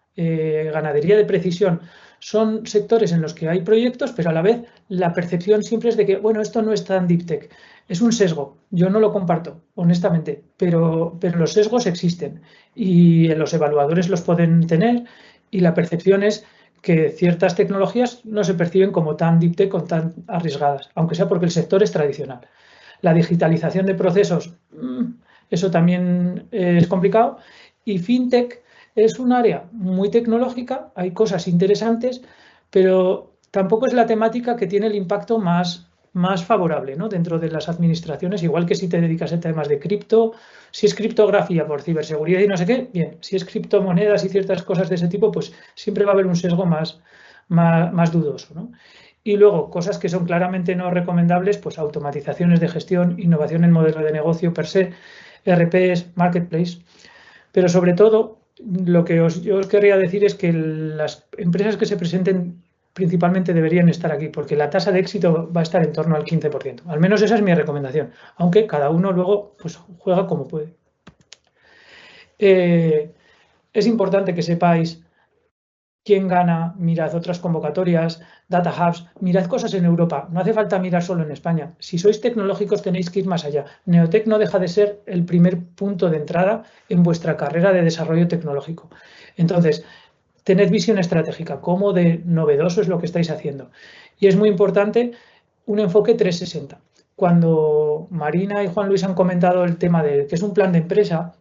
ganadería de precisión, son sectores en los que hay proyectos, pero a la vez la percepción siempre es de que, bueno, esto no es tan deep tech. Es un sesgo, yo no lo comparto, honestamente, pero los sesgos existen y los evaluadores los pueden tener y la percepción es que ciertas tecnologías no se perciben como tan deep tech o tan arriesgadas, aunque sea porque el sector es tradicional. La digitalización de procesos, eso también es complicado. Y FinTech es un área muy tecnológica, hay cosas interesantes, pero tampoco es la temática que tiene el impacto más favorable, ¿no? Dentro de las administraciones, igual que si te dedicas a temas de cripto, si es criptografía por ciberseguridad y no sé qué, bien, si es criptomonedas y ciertas cosas de ese tipo, pues siempre va a haber un sesgo más dudoso, ¿no? Y luego, cosas que son claramente no recomendables, pues automatizaciones de gestión, innovación en modelo de negocio per se, RPs, marketplace. Pero sobre todo, lo que yo os querría decir es que las empresas que se presenten principalmente deberían estar aquí, porque la tasa de éxito va a estar en torno al 15%. Al menos esa es mi recomendación, aunque cada uno luego pues, juega como puede. Es importante que sepáis quién gana, mirad otras convocatorias, data hubs, mirad cosas en Europa. No hace falta mirar solo en España. Si sois tecnológicos tenéis que ir más allá. Neotec no deja de ser el primer punto de entrada en vuestra carrera de desarrollo tecnológico. Entonces, tened visión estratégica, cómo de novedoso es lo que estáis haciendo. Y es muy importante un enfoque 360. Cuando Marina y Juan Luis han comentado el tema de que es un plan de empresa,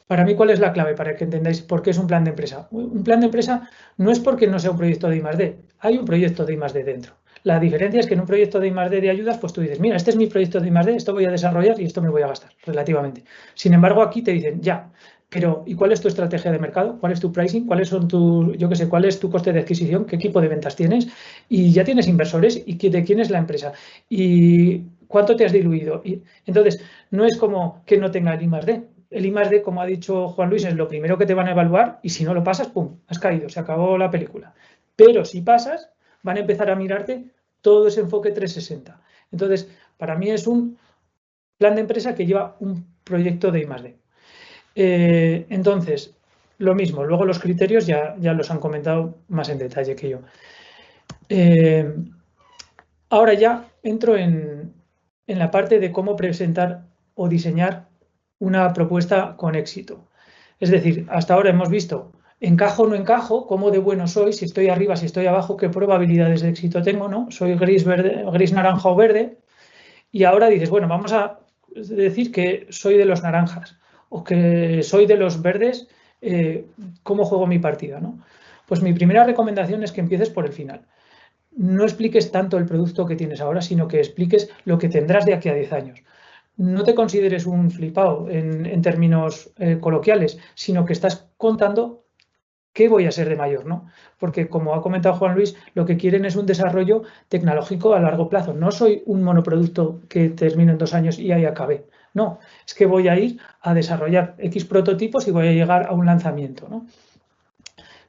para mí, ¿cuál es la clave para que entendáis por qué es un plan de empresa? Un plan de empresa no es porque no sea un proyecto de I+D, hay un proyecto de I+D dentro. La diferencia es que en un proyecto de I+D de ayudas, pues tú dices, mira, este es mi proyecto de I+D, esto voy a desarrollar y esto me voy a gastar, relativamente. Sin embargo, aquí te dicen, ya, pero ¿y cuál es tu estrategia de mercado? ¿Cuál es tu pricing? ¿Cuáles son cuál es tu coste de adquisición? ¿Qué equipo de ventas tienes? Y ya tienes inversores y de quién es la empresa. ¿Y cuánto te has diluido? Y entonces, no es como que no tenga el I+D. El I+D, como ha dicho Juan Luis, es lo primero que te van a evaluar y si no lo pasas, ¡pum!, has caído, se acabó la película. Pero si pasas, van a empezar a mirarte todo ese enfoque 360. Entonces, para mí es un plan de empresa que lleva un proyecto de I+D. Entonces, lo mismo, luego los criterios ya los han comentado más en detalle que yo. Ahora ya entro en la parte de cómo presentar o diseñar una propuesta con éxito. Es decir, hasta ahora hemos visto encajo o no encajo, cómo de bueno soy, si estoy arriba, si estoy abajo, qué probabilidades de éxito tengo, ¿no? Soy gris, verde, gris, naranja o verde. Y ahora dices, bueno, vamos a decir que soy de los naranjas o que soy de los verdes, ¿cómo juego mi partida, ¿no? Pues mi primera recomendación es que empieces por el final. No expliques tanto el producto que tienes ahora, sino que expliques lo que tendrás de aquí a 10 años. No te consideres un flipado en términos coloquiales, sino que estás contando qué voy a ser de mayor, ¿no? Porque, como ha comentado Juan Luis, lo que quieren es un desarrollo tecnológico a largo plazo. No soy un monoproducto que termino en 2 años y ahí acabé. No, es que voy a ir a desarrollar X prototipos y voy a llegar a un lanzamiento, ¿no?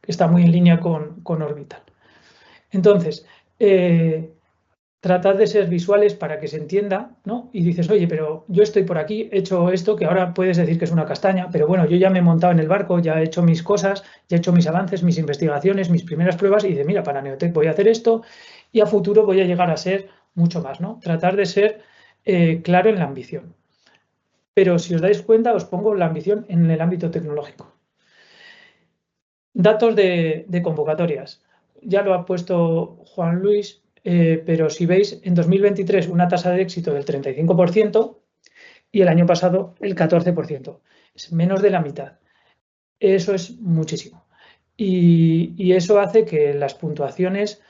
Que está muy en línea con Orbital. Entonces, tratad de ser visuales para que se entienda, ¿no? Y dices, oye, pero yo estoy por aquí, he hecho esto, que ahora puedes decir que es una castaña, pero bueno, yo ya me he montado en el barco, ya he hecho mis cosas, ya he hecho mis avances, mis investigaciones, mis primeras pruebas y dices, mira, para Neotec voy a hacer esto y a futuro voy a llegar a ser mucho más, ¿no? Tratar de ser claro en la ambición. Pero si os dais cuenta, os pongo la ambición en el ámbito tecnológico. Datos de convocatorias. Ya lo ha puesto Juan Luis. Pero si veis, en 2023 una tasa de éxito del 35% y el año pasado el 14%. Es menos de la mitad. Eso es muchísimo. y eso hace que las puntuaciones,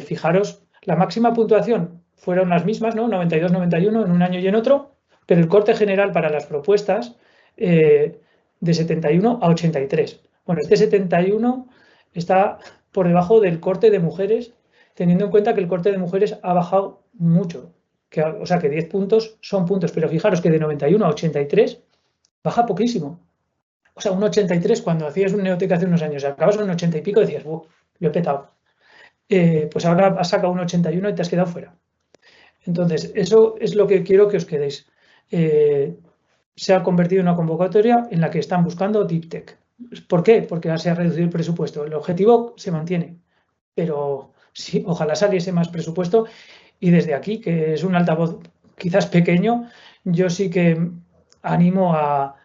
fijaros, la máxima puntuación fueron las mismas, ¿no? 92, 91 en un año y en otro, pero el corte general para las propuestas de 71 a 83. Bueno, este 71 está por debajo del corte de mujeres, teniendo en cuenta que el corte de mujeres ha bajado mucho. O sea que 10 puntos son puntos, pero fijaros que de 91 a 83 baja poquísimo. O sea, un 83 cuando hacías un Neotec hace unos años, acabas con un 80 y pico, decías, lo he petado. Pues ahora has sacado un 81 y te has quedado fuera. Entonces, eso es lo que quiero que os quedéis. Se ha convertido en una convocatoria en la que están buscando Deep Tech. ¿Por qué? Porque se ha reducido el presupuesto. El objetivo se mantiene, pero sí, ojalá saliese más presupuesto. Y desde aquí, que es un altavoz quizás pequeño, yo sí que animo a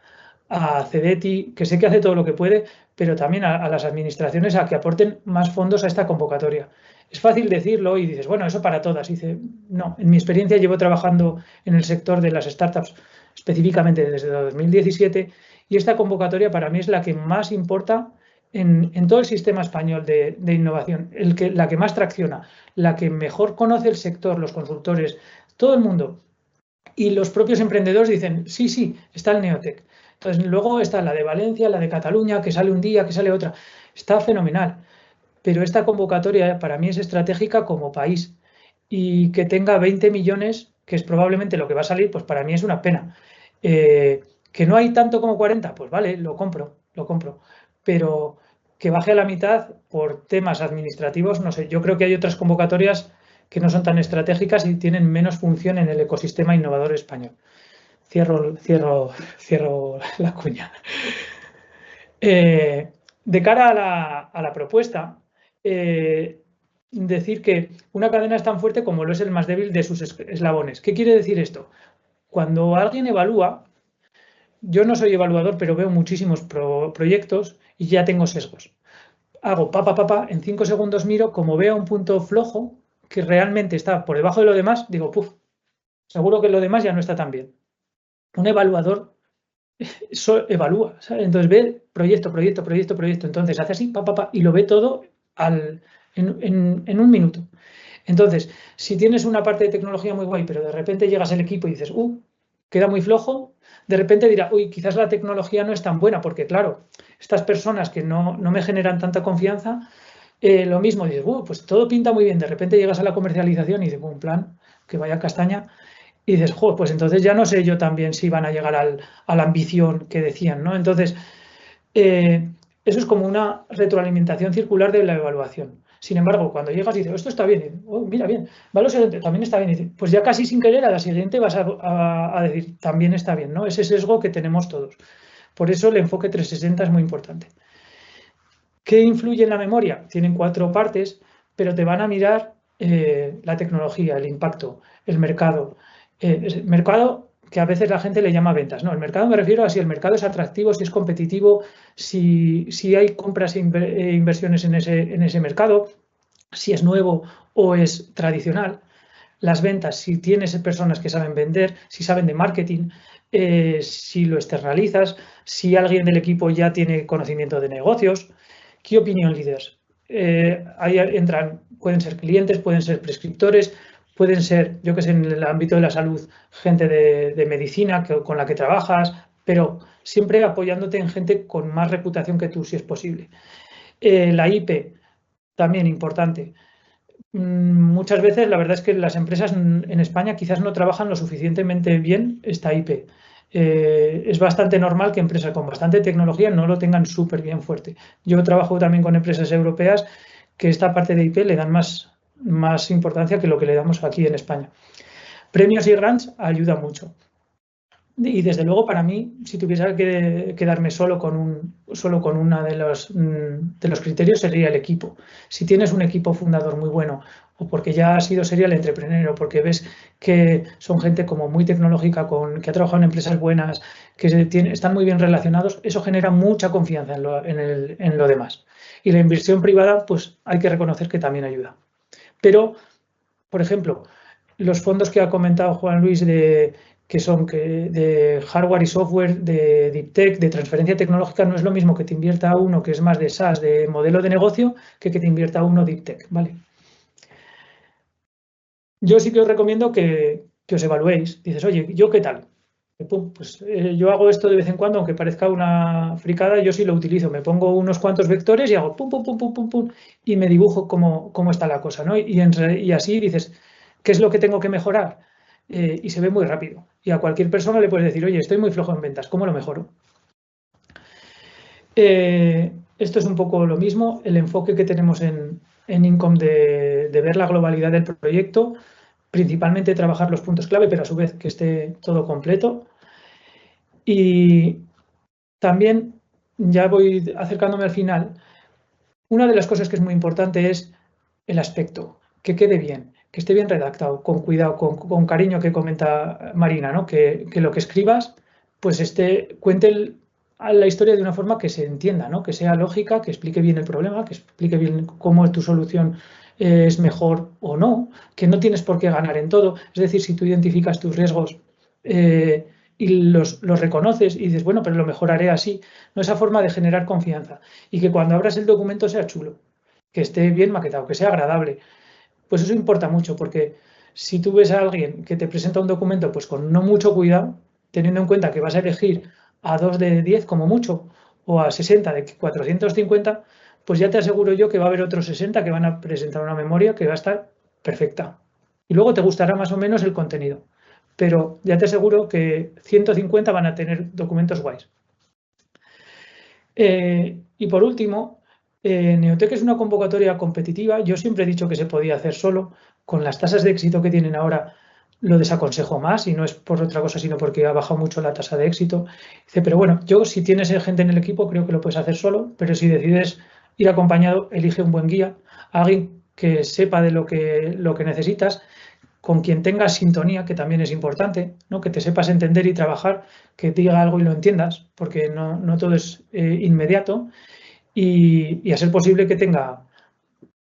CEDETI, que sé que hace todo lo que puede, pero también a las administraciones a que aporten más fondos a esta convocatoria. Es fácil decirlo y dices, bueno, eso para todas. Y dice, no, en mi experiencia llevo trabajando en el sector de las startups específicamente desde 2017 y esta convocatoria para mí es la que más importa en todo el sistema español de innovación, la que más tracciona, la que mejor conoce el sector, los consultores, todo el mundo. Y los propios emprendedores dicen, sí, sí, está el Neotec. Entonces luego está la de Valencia, la de Cataluña, que sale un día, que sale otra. Está fenomenal. Pero esta convocatoria para mí es estratégica como país. Y que tenga 20 millones, que es probablemente lo que va a salir, pues para mí es una pena. Que no hay tanto como 40, pues vale, lo compro. Pero que baje a la mitad por temas administrativos, no sé, yo creo que hay otras convocatorias que no son tan estratégicas y tienen menos función en el ecosistema innovador español. Cierro la cuña. De cara a la propuesta, decir que una cadena es tan fuerte como lo es el más débil de sus eslabones. ¿Qué quiere decir esto? Cuando alguien evalúa, yo no soy evaluador, pero veo muchísimos proyectos y ya tengo sesgos. Hago en 5 segundos miro, como veo un punto flojo que realmente está por debajo de lo demás, digo, seguro que lo demás ya no está tan bien. Un evaluador evalúa, ¿sabes? Entonces ve proyecto, entonces hace así, y lo ve todo en un minuto. Entonces, si tienes una parte de tecnología muy guay, pero de repente llegas al equipo y dices, queda muy flojo, de repente dirá, quizás la tecnología no es tan buena, porque claro, estas personas que no me generan tanta confianza, lo mismo, dices, pues todo pinta muy bien, de repente llegas a la comercialización y dices, un plan, que vaya castaña, y dices, pues entonces ya no sé yo también si van a llegar a la ambición que decían, ¿no? Entonces, eso es como una retroalimentación circular de la evaluación. Sin embargo, cuando llegas y dices, esto está bien, mira bien, lo siguiente también está bien, y dices, pues ya casi sin querer a la siguiente vas a decir, también está bien, ¿no? Ese sesgo que tenemos todos. Por eso el enfoque 360 es muy importante. ¿Qué influye en la memoria? Tienen 4 partes, pero te van a mirar la tecnología, el impacto, el mercado. El mercado que a veces la gente le llama ventas. No, el mercado me refiero a si el mercado es atractivo, si es competitivo, si hay compras e inversiones en ese mercado, si es nuevo o es tradicional. Las ventas, si tienes personas que saben vender, si saben de marketing, si lo externalizas, si alguien del equipo ya tiene conocimiento de negocios. Key Opinion Leaders. Ahí entran, pueden ser clientes, pueden ser prescriptores, pueden ser, yo que sé, en el ámbito de la salud, gente de medicina con la que trabajas, pero siempre apoyándote en gente con más reputación que tú, si es posible. La IP, también importante. Muchas veces la verdad es que las empresas en España quizás no trabajan lo suficientemente bien esta IP. Es bastante normal que empresas con bastante tecnología no lo tengan súper bien fuerte. Yo trabajo también con empresas europeas que esta parte de IP le dan más importancia que lo que le damos aquí en España. Premios y grants ayuda mucho. Y desde luego para mí, si tuviera que quedarme solo con uno de los criterios sería el equipo. Si tienes un equipo fundador muy bueno o porque ya has sido serial entrepreneur o porque ves que son gente como muy tecnológica, que ha trabajado en empresas buenas, que están muy bien relacionados, eso genera mucha confianza en lo demás. Y la inversión privada, pues hay que reconocer que también ayuda. Pero, por ejemplo, los fondos que ha comentado Juan Luis que son de hardware y software, de deep tech, de transferencia tecnológica, no es lo mismo que te invierta uno que es más de SaaS, de modelo de negocio, que te invierta uno deep tech, ¿vale? Yo sí que os recomiendo que os evaluéis. Dices, oye, ¿yo qué tal? Pues yo hago esto de vez en cuando, aunque parezca una fricada, yo sí lo utilizo. Me pongo unos cuantos vectores y hago pum, pum, pum, pum, pum, pum, y me dibujo cómo está la cosa, ¿no? Y así dices, ¿qué es lo que tengo que mejorar? Y se ve muy rápido. Y a cualquier persona le puedes decir, oye, estoy muy flojo en ventas, ¿cómo lo mejoro? Esto es un poco lo mismo, el enfoque que tenemos en Income de ver la globalidad del proyecto, principalmente trabajar los puntos clave, pero a su vez que esté todo completo. Y también, ya voy acercándome al final, una de las cosas que es muy importante es el aspecto, que quede bien, que esté bien redactado, con cuidado, con cariño, que comenta Marina, ¿no? Que lo que escribas pues cuente la historia de una forma que se entienda, ¿no? Que sea lógica, que explique bien el problema, que explique bien cómo tu solución es mejor o no, que no tienes por qué ganar en todo. Es decir, si tú identificas tus riesgos y los reconoces y dices, bueno, pero lo mejoraré así, ¿no? Esa forma de generar confianza y que cuando abras el documento sea chulo, que esté bien maquetado, que sea agradable. Pues eso importa mucho, porque si tú ves a alguien que te presenta un documento pues con no mucho cuidado, teniendo en cuenta que vas a elegir a 2 de 10 como mucho o a 60 de 450, pues ya te aseguro yo que va a haber otros 60 que van a presentar una memoria que va a estar perfecta. Y luego te gustará más o menos el contenido, pero ya te aseguro que 150 van a tener documentos guays. Y por último, Neotec es una convocatoria competitiva. Yo siempre he dicho que se podía hacer solo. Con las tasas de éxito que tienen ahora, lo desaconsejo más, y no es por otra cosa, sino porque ha bajado mucho la tasa de éxito. Dice, pero bueno, yo si tienes gente en el equipo, creo que lo puedes hacer solo, pero si decides ir acompañado, elige un buen guía, alguien que sepa de lo que necesitas, con quien tengas sintonía, que también es importante, ¿no? Que te sepas entender y trabajar, que te diga algo y lo entiendas, porque no todo es inmediato, y a ser posible que tenga,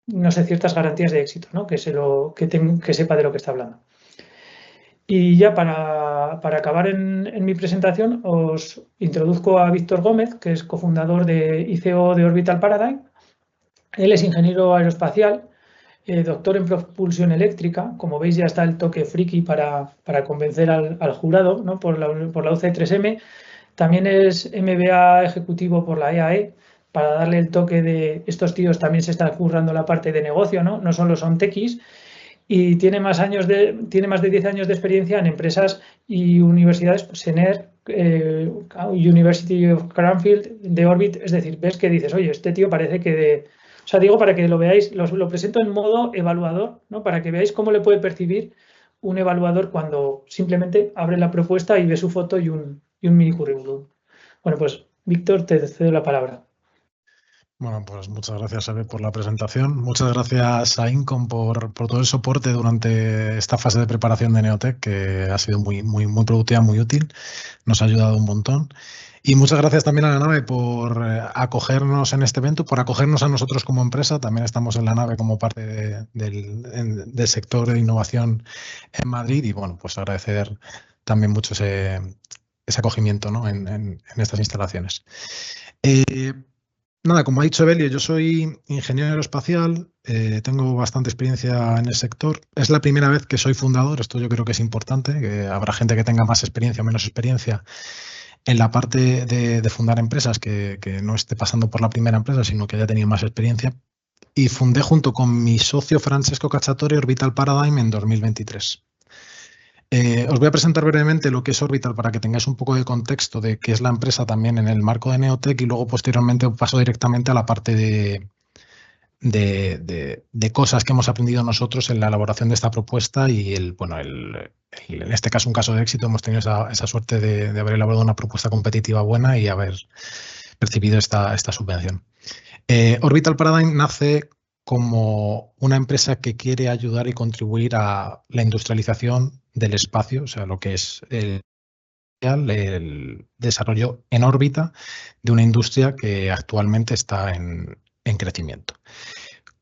no sé, ciertas garantías de éxito, ¿no? Que sepa de lo que está hablando. Y ya para acabar en mi presentación, os introduzco a Víctor Gómez, que es cofundador de ICO de Orbital Paradigm. Él es ingeniero aeroespacial, doctor en propulsión eléctrica. Como veis, ya está el toque friki para convencer al jurado, ¿no? por la UC3M. También es MBA ejecutivo por la EAE, para darle el toque de estos tíos también se están currando la parte de negocio, no solo son techies. Y tiene más de 10 años de experiencia en empresas y universidades, pues SENER, University of Cranfield, de Orbit. Es decir, ves que dices, oye, este tío parece que o sea, digo, para que lo veáis, lo presento en modo evaluador, ¿no? Para que veáis cómo le puede percibir un evaluador cuando simplemente abre la propuesta y ve su foto y un mini currículum. Bueno, pues, Víctor, te cedo la palabra. Bueno, pues muchas gracias, Eve, por la presentación. Muchas gracias a Income por todo el soporte durante esta fase de preparación de Neotec, que ha sido muy productiva, muy útil. Nos ha ayudado un montón. Y muchas gracias también a la nave por acogernos en este evento, por acogernos a nosotros como empresa. También estamos en la nave como parte del sector de innovación en Madrid. Y bueno, pues agradecer también mucho ese acogimiento, ¿no? en estas instalaciones. Nada, como ha dicho Evelio, yo soy ingeniero aeroespacial, tengo bastante experiencia en el sector. Es la primera vez que soy fundador, esto yo creo que es importante, que habrá gente que tenga más experiencia o menos experiencia en la parte de fundar empresas, que no esté pasando por la primera empresa, sino que haya tenido más experiencia. Y fundé junto con mi socio Francesco Cacciatore Orbital Paradigm en 2023. Os voy a presentar brevemente lo que es Orbital para que tengáis un poco de contexto de qué es la empresa también en el marco de Neotec, y luego posteriormente paso directamente a la parte de cosas que hemos aprendido nosotros en la elaboración de esta propuesta y en este caso un caso de éxito. Hemos tenido esa suerte de haber elaborado una propuesta competitiva buena y haber percibido esta subvención. Orbital Paradigm nace como una empresa que quiere ayudar y contribuir a la industrialización del espacio, o sea, lo que es el desarrollo en órbita de una industria que actualmente está en crecimiento.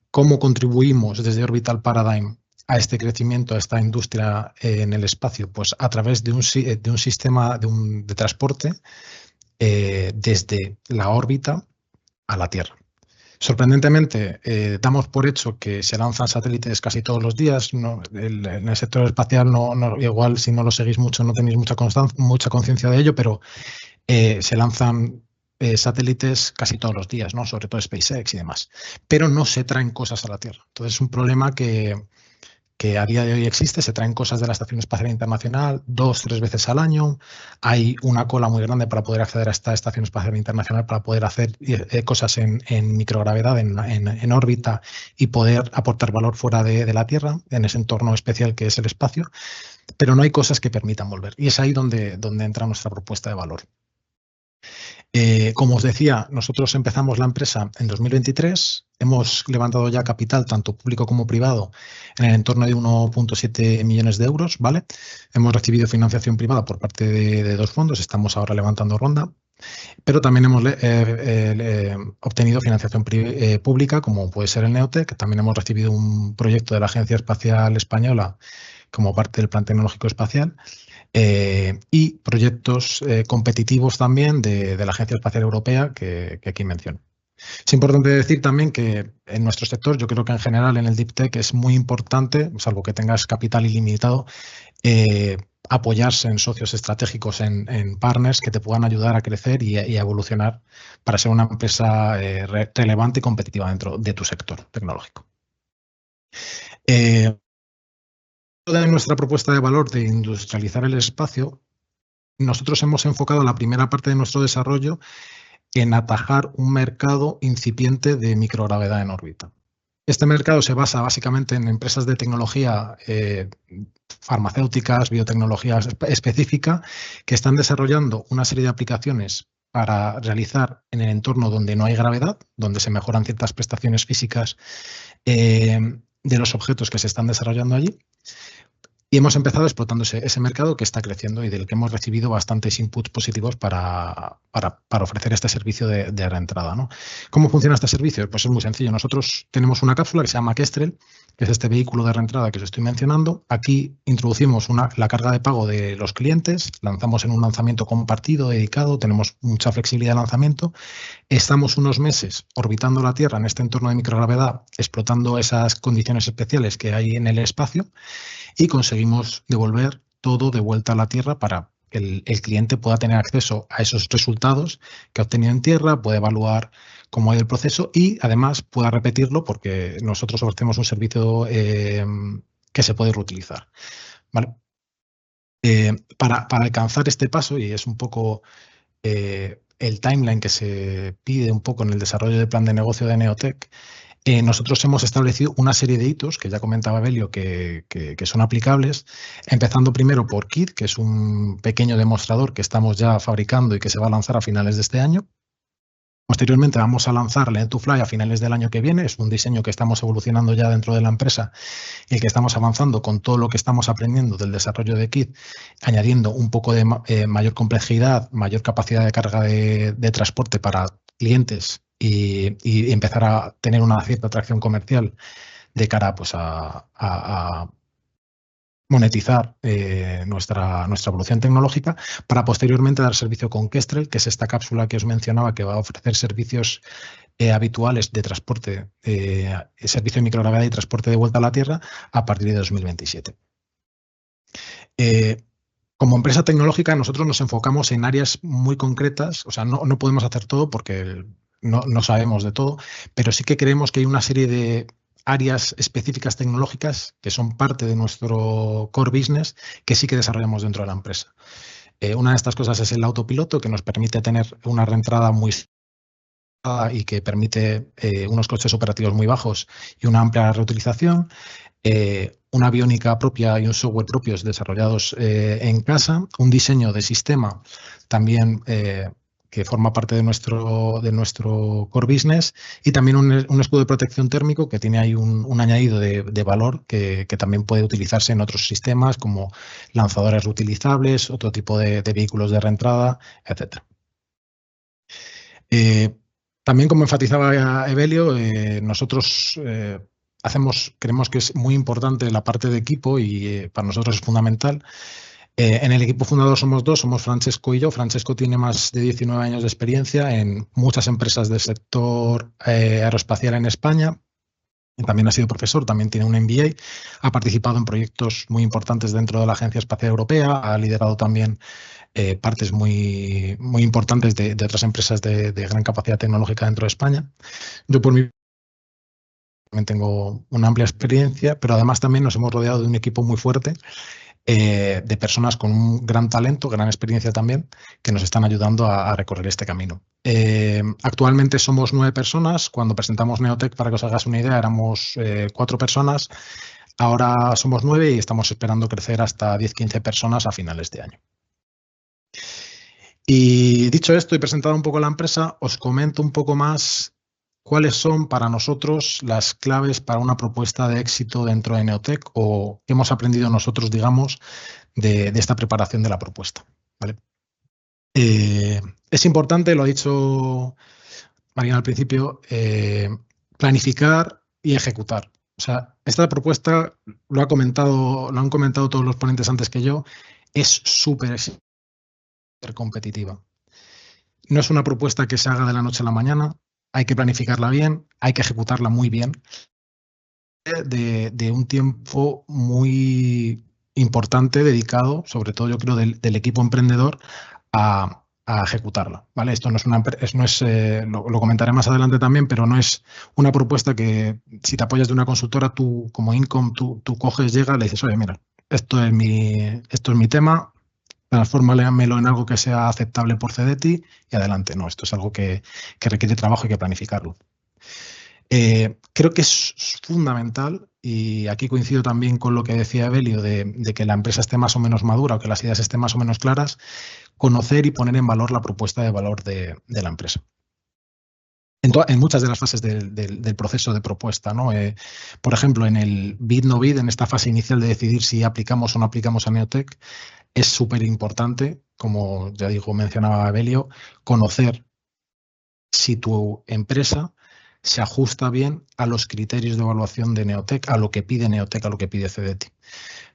¿Cómo contribuimos desde Orbital Paradigm a este crecimiento, a esta industria en el espacio? Pues a través de un sistema de transporte desde la órbita a la Tierra. Sorprendentemente, damos por hecho que se lanzan satélites casi todos los días. En el sector espacial, igual si no lo seguís mucho, no tenéis mucha conciencia de ello, pero se lanzan satélites casi todos los días, ¿no? Sobre todo SpaceX y demás. Pero no se traen cosas a la Tierra. Entonces es un problema que a día de hoy existe. Se traen cosas de la Estación Espacial Internacional 2-3 veces al año. Hay una cola muy grande para poder acceder a esta Estación Espacial Internacional, para poder hacer cosas en microgravedad, en órbita, y poder aportar valor fuera de la Tierra, en ese entorno especial que es el espacio. Pero no hay cosas que permitan volver. Y es ahí donde entra nuestra propuesta de valor. Como os decía, nosotros empezamos la empresa en 2023, hemos levantado ya capital, tanto público como privado, en el entorno de 1,7 millones de euros, ¿vale? Hemos recibido financiación privada por parte de 2 fondos, estamos ahora levantando ronda, pero también hemos obtenido financiación pública, como puede ser el Neotec. También hemos recibido un proyecto de la Agencia Espacial Española como parte del Plan Tecnológico Espacial. Y proyectos competitivos también de la Agencia Espacial Europea que aquí menciono. Es importante decir también que en nuestro sector, yo creo que en general en el Deep Tech es muy importante, salvo que tengas capital ilimitado, apoyarse en socios estratégicos, en partners que te puedan ayudar a crecer y a evolucionar para ser una empresa relevante y competitiva dentro de tu sector tecnológico. De nuestra propuesta de valor de industrializar el espacio, nosotros hemos enfocado la primera parte de nuestro desarrollo en atajar un mercado incipiente de microgravedad en órbita. Este mercado se basa básicamente en empresas de tecnología farmacéuticas, biotecnología específica, que están desarrollando una serie de aplicaciones para realizar en el entorno donde no hay gravedad, donde se mejoran ciertas prestaciones físicas de los objetos que se están desarrollando allí. Y hemos empezado explotando ese mercado que está creciendo y del que hemos recibido bastantes inputs positivos para ofrecer este servicio de reentrada, ¿no? ¿Cómo funciona este servicio? Pues es muy sencillo. Nosotros tenemos una cápsula que se llama Kestrel, que es este vehículo de reentrada que os estoy mencionando. Aquí introducimos la carga de pago de los clientes, lanzamos en un lanzamiento compartido, dedicado, tenemos mucha flexibilidad de lanzamiento. Estamos unos meses orbitando la Tierra en este entorno de microgravedad, explotando esas condiciones especiales que hay en el espacio, y conseguimos devolver todo de vuelta a la Tierra para que el cliente pueda tener acceso a esos resultados que ha obtenido en Tierra, puede evaluar cómo ha ido el proceso y además pueda repetirlo, porque nosotros ofrecemos un servicio que se puede reutilizar, ¿vale? Para alcanzar este paso, y es un poco el timeline que se pide un poco en el desarrollo del plan de negocio de Neotec, nosotros hemos establecido una serie de hitos que ya comentaba Evelio que son aplicables, empezando primero por Kit, que es un pequeño demostrador que estamos ya fabricando y que se va a lanzar a finales de este año. Posteriormente vamos a lanzar Learn2Fly a finales del año que viene. Es un diseño que estamos evolucionando ya dentro de la empresa y que estamos avanzando con todo lo que estamos aprendiendo del desarrollo de Kit, añadiendo un poco de mayor complejidad, mayor capacidad de carga de transporte para clientes y empezar a tener una cierta atracción comercial de cara pues, a monetizar nuestra evolución tecnológica, para posteriormente dar servicio con Kestrel, que es esta cápsula que os mencionaba, que va a ofrecer servicios habituales de transporte, servicio de microgravedad y transporte de vuelta a la Tierra a partir de 2027. Como empresa tecnológica, nosotros nos enfocamos en áreas muy concretas, o sea, no podemos hacer todo porque no sabemos de todo, pero sí que creemos que hay una serie de áreas específicas tecnológicas que son parte de nuestro core business que sí que desarrollamos dentro de la empresa. Una de estas cosas es el autopiloto, que nos permite tener una reentrada muy y que permite unos costes operativos muy bajos y una amplia reutilización. Una aviónica propia y un software propios desarrollados en casa, un diseño de sistema también que forma parte de nuestro core business, y también un escudo de protección térmico que tiene ahí un añadido de valor que también puede utilizarse en otros sistemas como lanzadores reutilizables, otro tipo de vehículos de reentrada, etc. También, como enfatizaba Evelio, nosotros creemos que es muy importante la parte de equipo y para nosotros es fundamental. En el equipo fundador somos dos, somos Francesco y yo. Francesco tiene más de 19 años de experiencia en muchas empresas del sector aeroespacial en España. También ha sido profesor, también tiene un MBA, ha participado en proyectos muy importantes dentro de la Agencia Espacial Europea, ha liderado también partes muy importantes de otras empresas de gran capacidad tecnológica dentro de España. Yo por mi también tengo una amplia experiencia, pero además también nos hemos rodeado de un equipo muy fuerte de personas con un gran talento, gran experiencia también, que nos están ayudando a recorrer este camino. Actualmente somos 9 personas. Cuando presentamos Neotec, para que os hagáis una idea, éramos 4 personas. Ahora somos 9 y estamos esperando crecer hasta 10-15 personas a finales de año. Y dicho esto y presentado un poco la empresa, os comento un poco más cuáles son para nosotros las claves para una propuesta de éxito dentro de Neotec o qué hemos aprendido nosotros, digamos, de esta preparación de la propuesta, ¿vale? Es importante, lo ha dicho Marina al principio, planificar y ejecutar. O sea, esta propuesta, lo han comentado todos los ponentes antes que yo, es súper competitiva. No es una propuesta que se haga de la noche a la mañana, hay que planificarla bien, hay que ejecutarla muy bien, de un tiempo muy importante dedicado, sobre todo yo creo del equipo emprendedor, a ejecutarla, ¿vale? Esto no es lo comentaré más adelante también, pero no es una propuesta que si te apoyas de una consultora, tú como Income, tú coges, llegas, le dices, oye, mira, esto es mi tema, transfórmamelo en algo que sea aceptable por CDTI y adelante. No, esto es algo que requiere trabajo y que planificarlo. Creo que es fundamental, y aquí coincido también con lo que decía Evelio, de que la empresa esté más o menos madura o que las ideas estén más o menos claras, conocer y poner en valor la propuesta de valor de la empresa. En muchas de las fases del proceso de propuesta, ¿no? Por ejemplo, en el bid no bid, en esta fase inicial de decidir si aplicamos o no aplicamos a Neotec, es súper importante, como ya digo, mencionaba Evelio, conocer si tu empresa se ajusta bien a los criterios de evaluación de Neotec, a lo que pide Neotec, a lo que pide CDTI.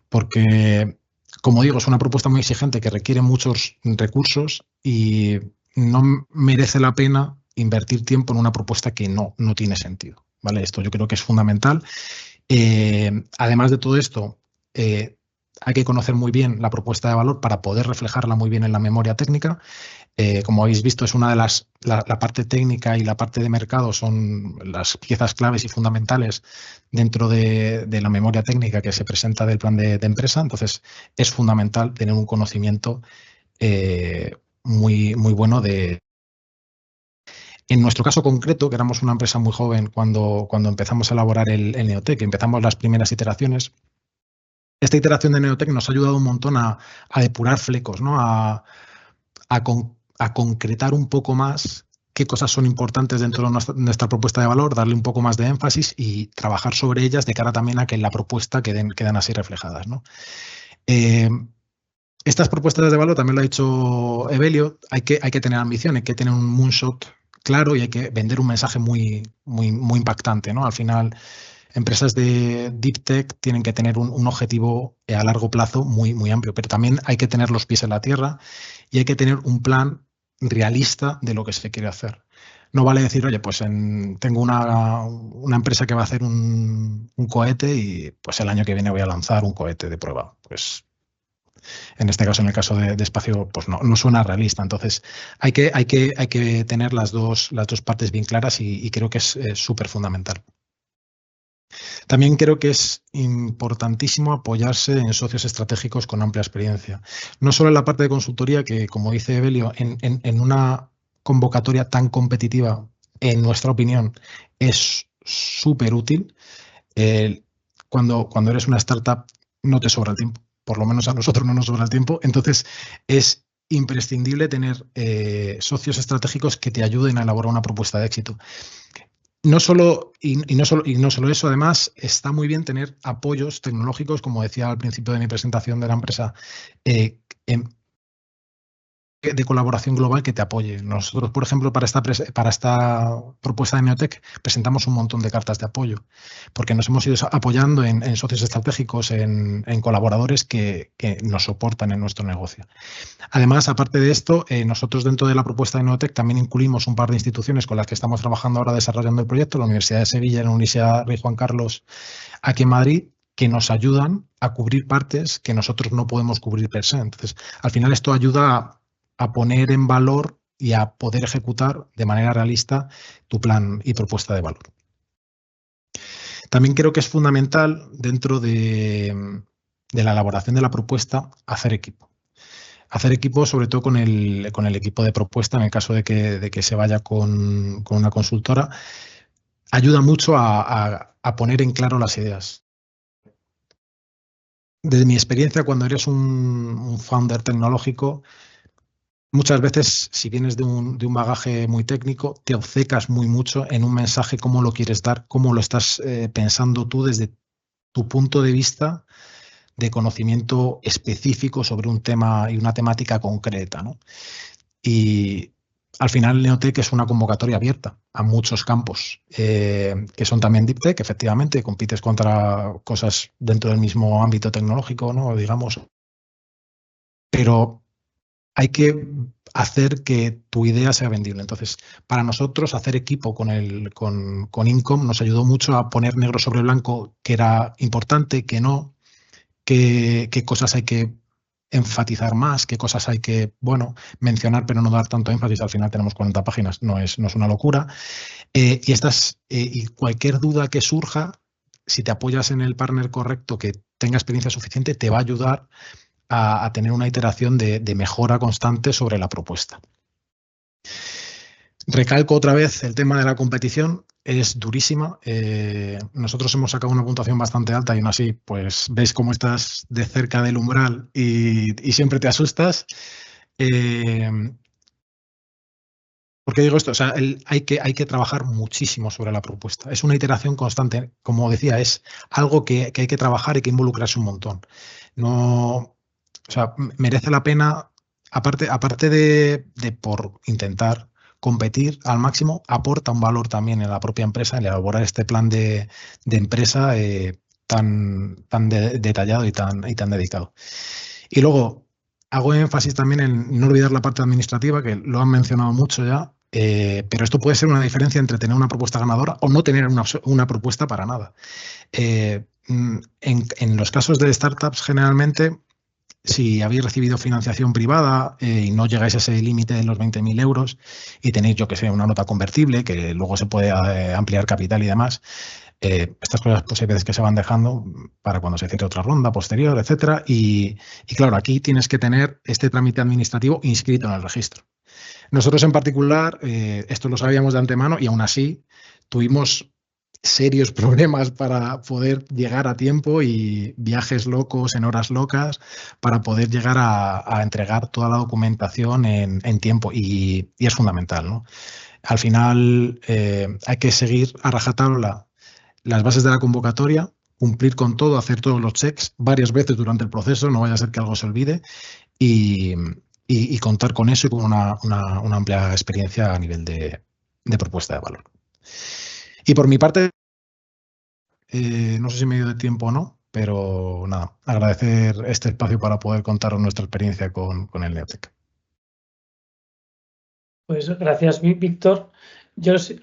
Porque, como digo, es una propuesta muy exigente que requiere muchos recursos y no merece la pena invertir tiempo en una propuesta que no tiene sentido, ¿vale? Esto yo creo que es fundamental. Además de todo esto, hay que conocer muy bien la propuesta de valor para poder reflejarla muy bien en la memoria técnica. Como habéis visto, es una de la parte técnica y la parte de mercado son las piezas claves y fundamentales dentro de la memoria técnica que se presenta del plan de empresa. Entonces, es fundamental tener un conocimiento muy bueno de... En nuestro caso concreto, que éramos una empresa muy joven cuando empezamos a elaborar el Neotec, empezamos las primeras iteraciones, esta iteración de Neotec nos ha ayudado un montón a depurar flecos, ¿no? A concretar un poco más qué cosas son importantes dentro de nuestra propuesta de valor, darle un poco más de énfasis y trabajar sobre ellas de cara también a que en la propuesta quedan así reflejadas, ¿no? Estas propuestas de valor, también lo ha dicho Evelio, hay que tener ambición, hay que tener un moonshot claro y hay que vender un mensaje muy impactante, ¿no? Al final, empresas de Deep Tech tienen que tener un objetivo a largo plazo muy amplio, pero también hay que tener los pies en la tierra y hay que tener un plan realista de lo que se quiere hacer. No vale decir, oye, pues tengo una empresa que va a hacer un cohete y pues el año que viene voy a lanzar un cohete de prueba. Pues en este caso, en el caso de espacio, pues no suena realista. Entonces, hay que tener las dos partes bien claras y creo que es súper fundamental. También creo que es importantísimo apoyarse en socios estratégicos con amplia experiencia. No solo en la parte de consultoría, que como dice Evelio, en una convocatoria tan competitiva, en nuestra opinión, es súper útil. Cuando eres una startup no te sobra el tiempo, por lo menos a nosotros no nos sobra el tiempo. Entonces es imprescindible tener socios estratégicos que te ayuden a elaborar una propuesta de éxito. No solo eso, además, está muy bien tener apoyos tecnológicos, como decía al principio de mi presentación de la empresa, de colaboración global que te apoye. Nosotros, por ejemplo, para esta propuesta de Neotec presentamos un montón de cartas de apoyo, porque nos hemos ido apoyando en socios estratégicos, en colaboradores que nos soportan en nuestro negocio. Además, aparte de esto, nosotros dentro de la propuesta de Neotec también incluimos un par de instituciones con las que estamos trabajando ahora desarrollando el proyecto, la Universidad de Sevilla y la Universidad Rey Juan Carlos aquí en Madrid, que nos ayudan a cubrir partes que nosotros no podemos cubrir per se. Entonces, al final esto ayuda a poner en valor y a poder ejecutar de manera realista tu plan y propuesta de valor. También creo que es fundamental dentro de la elaboración de la propuesta hacer equipo. Hacer equipo sobre todo con el equipo de propuesta en el caso de que se vaya con una consultora. Ayuda mucho a poner en claro las ideas. Desde mi experiencia, cuando eres un founder tecnológico, muchas veces, si vienes de un bagaje muy técnico, te obcecas mucho en un mensaje, cómo lo quieres dar, cómo lo estás pensando tú desde tu punto de vista de conocimiento específico sobre un tema y una temática concreta, ¿no? Y al final Neotec es una convocatoria abierta a muchos campos, que son también Deep Tech, efectivamente, compites contra cosas dentro del mismo ámbito tecnológico, ¿no? Digamos. Pero hay que hacer que tu idea sea vendible. Entonces, para nosotros, hacer equipo con INCOM nos ayudó mucho a poner negro sobre blanco qué era importante, qué no, qué cosas hay que enfatizar más, qué cosas hay que, bueno, mencionar pero no dar tanto énfasis. Al final tenemos 40 páginas, no es una locura. Y cualquier duda que surja, si te apoyas en el partner correcto que tenga experiencia suficiente, te va a ayudar a tener una iteración de mejora constante sobre la propuesta. Recalco otra vez el tema de la competición, es durísima. Nosotros hemos sacado una puntuación bastante alta y aún así, pues ves cómo estás de cerca del umbral y siempre te asustas. ¿Por qué digo esto? O sea, hay que trabajar muchísimo sobre la propuesta. Es una iteración constante. Como decía, es algo que hay que trabajar y que involucrarse un montón. No... O sea, merece la pena, aparte de por intentar competir al máximo, aporta un valor también en la propia empresa, en elaborar este plan de empresa tan detallado y tan dedicado. Y luego, hago énfasis también en no olvidar la parte administrativa, que lo han mencionado mucho ya, pero esto puede ser una diferencia entre tener una propuesta ganadora o no tener una propuesta para nada. En los casos de startups, generalmente, si habéis recibido financiación privada y no llegáis a ese límite de los 20.000 euros y tenéis, yo que sé, una nota convertible que luego se puede ampliar capital y demás, estas cosas pues hay veces que se van dejando para cuando se cierre otra ronda posterior, etcétera. Y claro, aquí tienes que tener este trámite administrativo inscrito en el registro. Nosotros en particular, esto lo sabíamos de antemano y aún así tuvimos serios problemas para poder llegar a tiempo y viajes locos en horas locas para poder llegar a entregar toda la documentación en tiempo y es fundamental, ¿no? Al final hay que seguir a rajatabla las bases de la convocatoria, cumplir con todo, hacer todos los checks varias veces durante el proceso, no vaya a ser que algo se olvide y contar con eso y con una amplia experiencia a nivel de propuesta de valor. Y por mi parte, no sé si me dio de tiempo o no, pero nada, agradecer este espacio para poder contaros nuestra experiencia con el Neotec. Pues gracias, Víctor.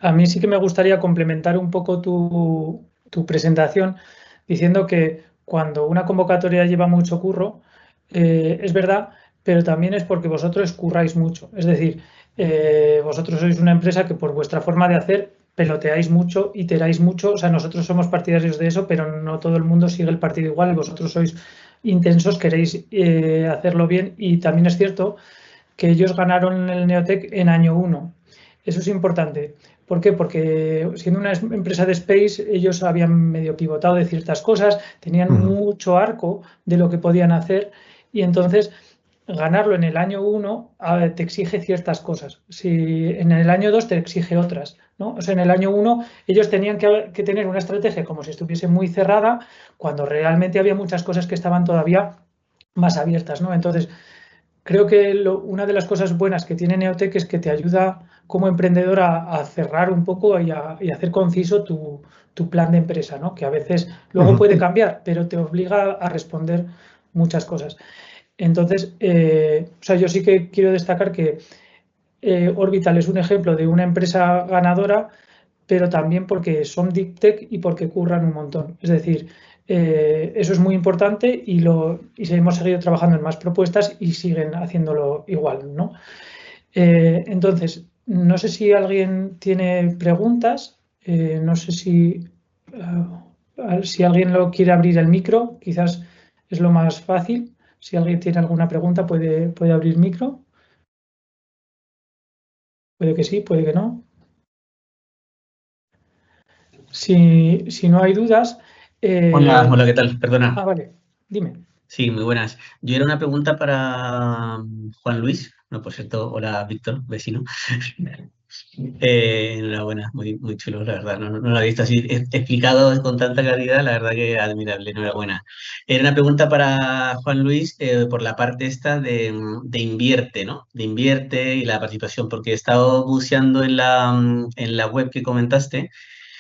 A mí sí que me gustaría complementar un poco tu presentación diciendo que cuando una convocatoria lleva mucho curro, es verdad, pero también es porque vosotros curráis mucho. Es decir, vosotros sois una empresa que por vuestra forma de hacer peloteáis mucho, iteráis mucho. O sea, nosotros somos partidarios de eso, pero no todo el mundo sigue el partido igual y vosotros sois intensos, queréis hacerlo bien y también es cierto que ellos ganaron el Neotec en año 1. Eso es importante. ¿Por qué? Porque siendo una empresa de Space, ellos habían medio pivotado de ciertas cosas, tenían mucho arco de lo que podían hacer y entonces ganarlo en el año 1 te exige ciertas cosas. Si en el año 2 te exige otras, ¿no? O sea, en el año 1 ellos tenían que tener una estrategia como si estuviese muy cerrada, cuando realmente había muchas cosas que estaban todavía más abiertas, ¿no? Entonces, creo que una de las cosas buenas que tiene Neotec es que te ayuda como emprendedor a cerrar un poco y a hacer conciso tu plan de empresa, ¿no? Que a veces luego puede cambiar, pero te obliga a responder muchas cosas. Entonces, o sea, yo sí que quiero destacar que Orbital es un ejemplo de una empresa ganadora, pero también porque son deep tech y porque curran un montón. Es decir, eso es muy importante y hemos seguido trabajando en más propuestas y siguen haciéndolo igual, ¿no? Entonces, no sé si alguien tiene preguntas, no sé si alguien lo quiere abrir el micro, quizás es lo más fácil. Si alguien tiene alguna pregunta puede abrir micro. Puede que sí, puede que no. Si no hay dudas... Hola, ¿qué tal? Perdona. Vale, dime. Sí, muy buenas. Yo era una pregunta para Juan Luis. No, por cierto, hola Víctor, vecino. Enhorabuena, muy chulo, la verdad. No lo he visto así explicado con tanta claridad, la verdad que admirable, enhorabuena. Era una pregunta para Juan Luis por la parte esta de Invierte, ¿no? De Invierte y la participación, porque he estado buceando en la web que comentaste.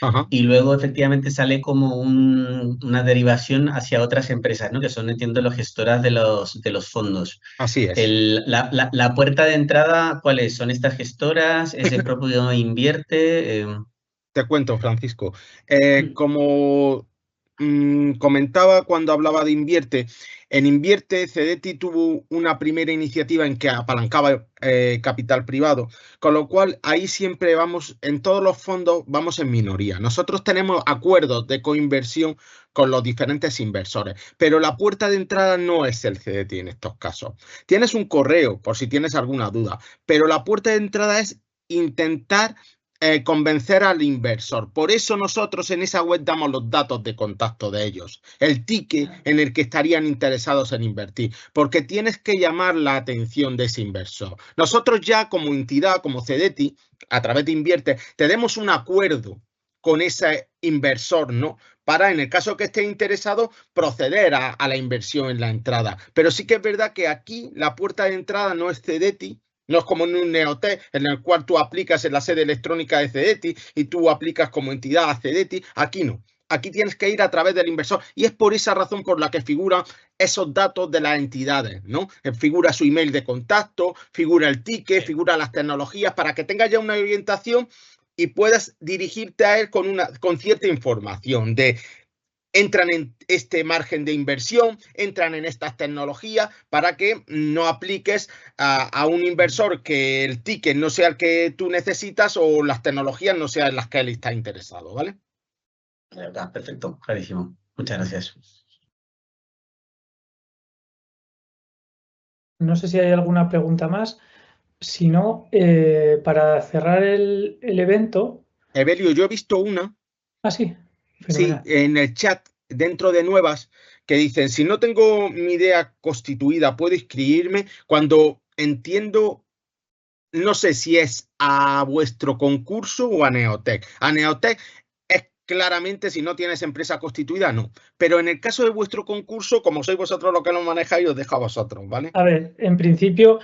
Ajá. Y luego efectivamente sale como una derivación hacia otras empresas, ¿no? Que son, entiendo, las gestoras de los fondos. Así es. La puerta de entrada, ¿cuáles son estas gestoras? ¿Es el propio Invierte? Te cuento, Francisco. Como comentaba cuando hablaba de Invierte, en Invierte Cedeti tuvo una primera iniciativa en que apalancaba capital privado, con lo cual ahí siempre vamos, en todos los fondos vamos en minoría. Nosotros tenemos acuerdos de coinversión con los diferentes inversores, pero la puerta de entrada no es el Cedeti en estos casos. Tienes un correo por si tienes alguna duda, pero la puerta de entrada es intentar convencer al inversor. Por eso nosotros en esa web damos los datos de contacto de ellos, el ticket en el que estarían interesados en invertir, porque tienes que llamar la atención de ese inversor. Nosotros ya como entidad, como Cedeti, a través de Invierte, tenemos un acuerdo con ese inversor, ¿no? Para, en el caso que esté interesado, proceder a la inversión en la entrada. Pero sí que es verdad que aquí la puerta de entrada no es Cedeti. No es como en un Neotec en el cual tú aplicas en la sede electrónica de Cedeti y tú aplicas como entidad a Cedeti. Aquí no. Aquí tienes que ir a través del inversor y es por esa razón por la que figuran esos datos de las entidades, ¿no? Figura su email de contacto, figura el ticket, figura las tecnologías para que tengas ya una orientación y puedas dirigirte a él con cierta información de entran en este margen de inversión, entran en estas tecnologías para que no apliques a un inversor que el ticket no sea el que tú necesitas o las tecnologías no sean las que él está interesado, ¿vale? Perfecto, clarísimo. Muchas gracias. No sé si hay alguna pregunta más. Si no, para cerrar el evento... Evelio, yo he visto una. Ah, sí. Sí, en el chat, dentro de nuevas, que dicen, si no tengo mi idea constituida, ¿puedo inscribirme? Cuando entiendo, no sé si es a vuestro concurso o a Neotec. A Neotec es claramente, si no tienes empresa constituida, no. Pero en el caso de vuestro concurso, como sois vosotros los que lo manejáis, os dejo a vosotros, ¿vale? A ver, en principio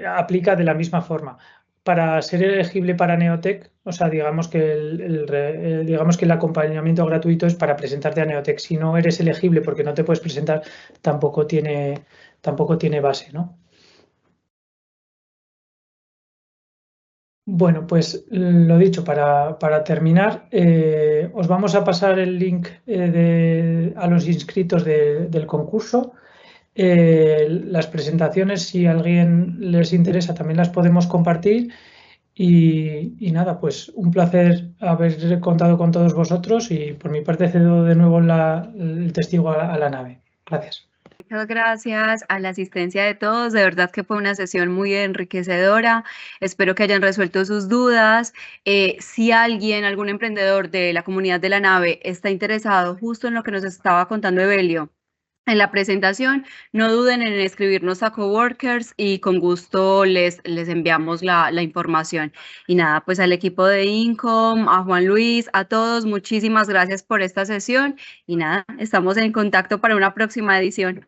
aplica de la misma forma. Para ser elegible para Neotec, o sea, digamos que el acompañamiento gratuito es para presentarte a Neotec. Si no eres elegible porque no te puedes presentar, tampoco tiene base, ¿no? Bueno, pues lo dicho, para terminar, os vamos a pasar el link a los inscritos del concurso. Las presentaciones, si a alguien les interesa, también las podemos compartir. Y nada, pues un placer haber contado con todos vosotros y por mi parte cedo de nuevo el testigo a la nave. Gracias. Muchas gracias a la asistencia de todos. De verdad que fue una sesión muy enriquecedora. Espero que hayan resuelto sus dudas. Si algún emprendedor de la comunidad de la nave está interesado justo en lo que nos estaba contando Evelio en la presentación, no duden en escribirnos a Coworkers y con gusto les enviamos la información. Y nada, pues al equipo de Incom, a Juan Luis, a todos, muchísimas gracias por esta sesión y nada, estamos en contacto para una próxima edición.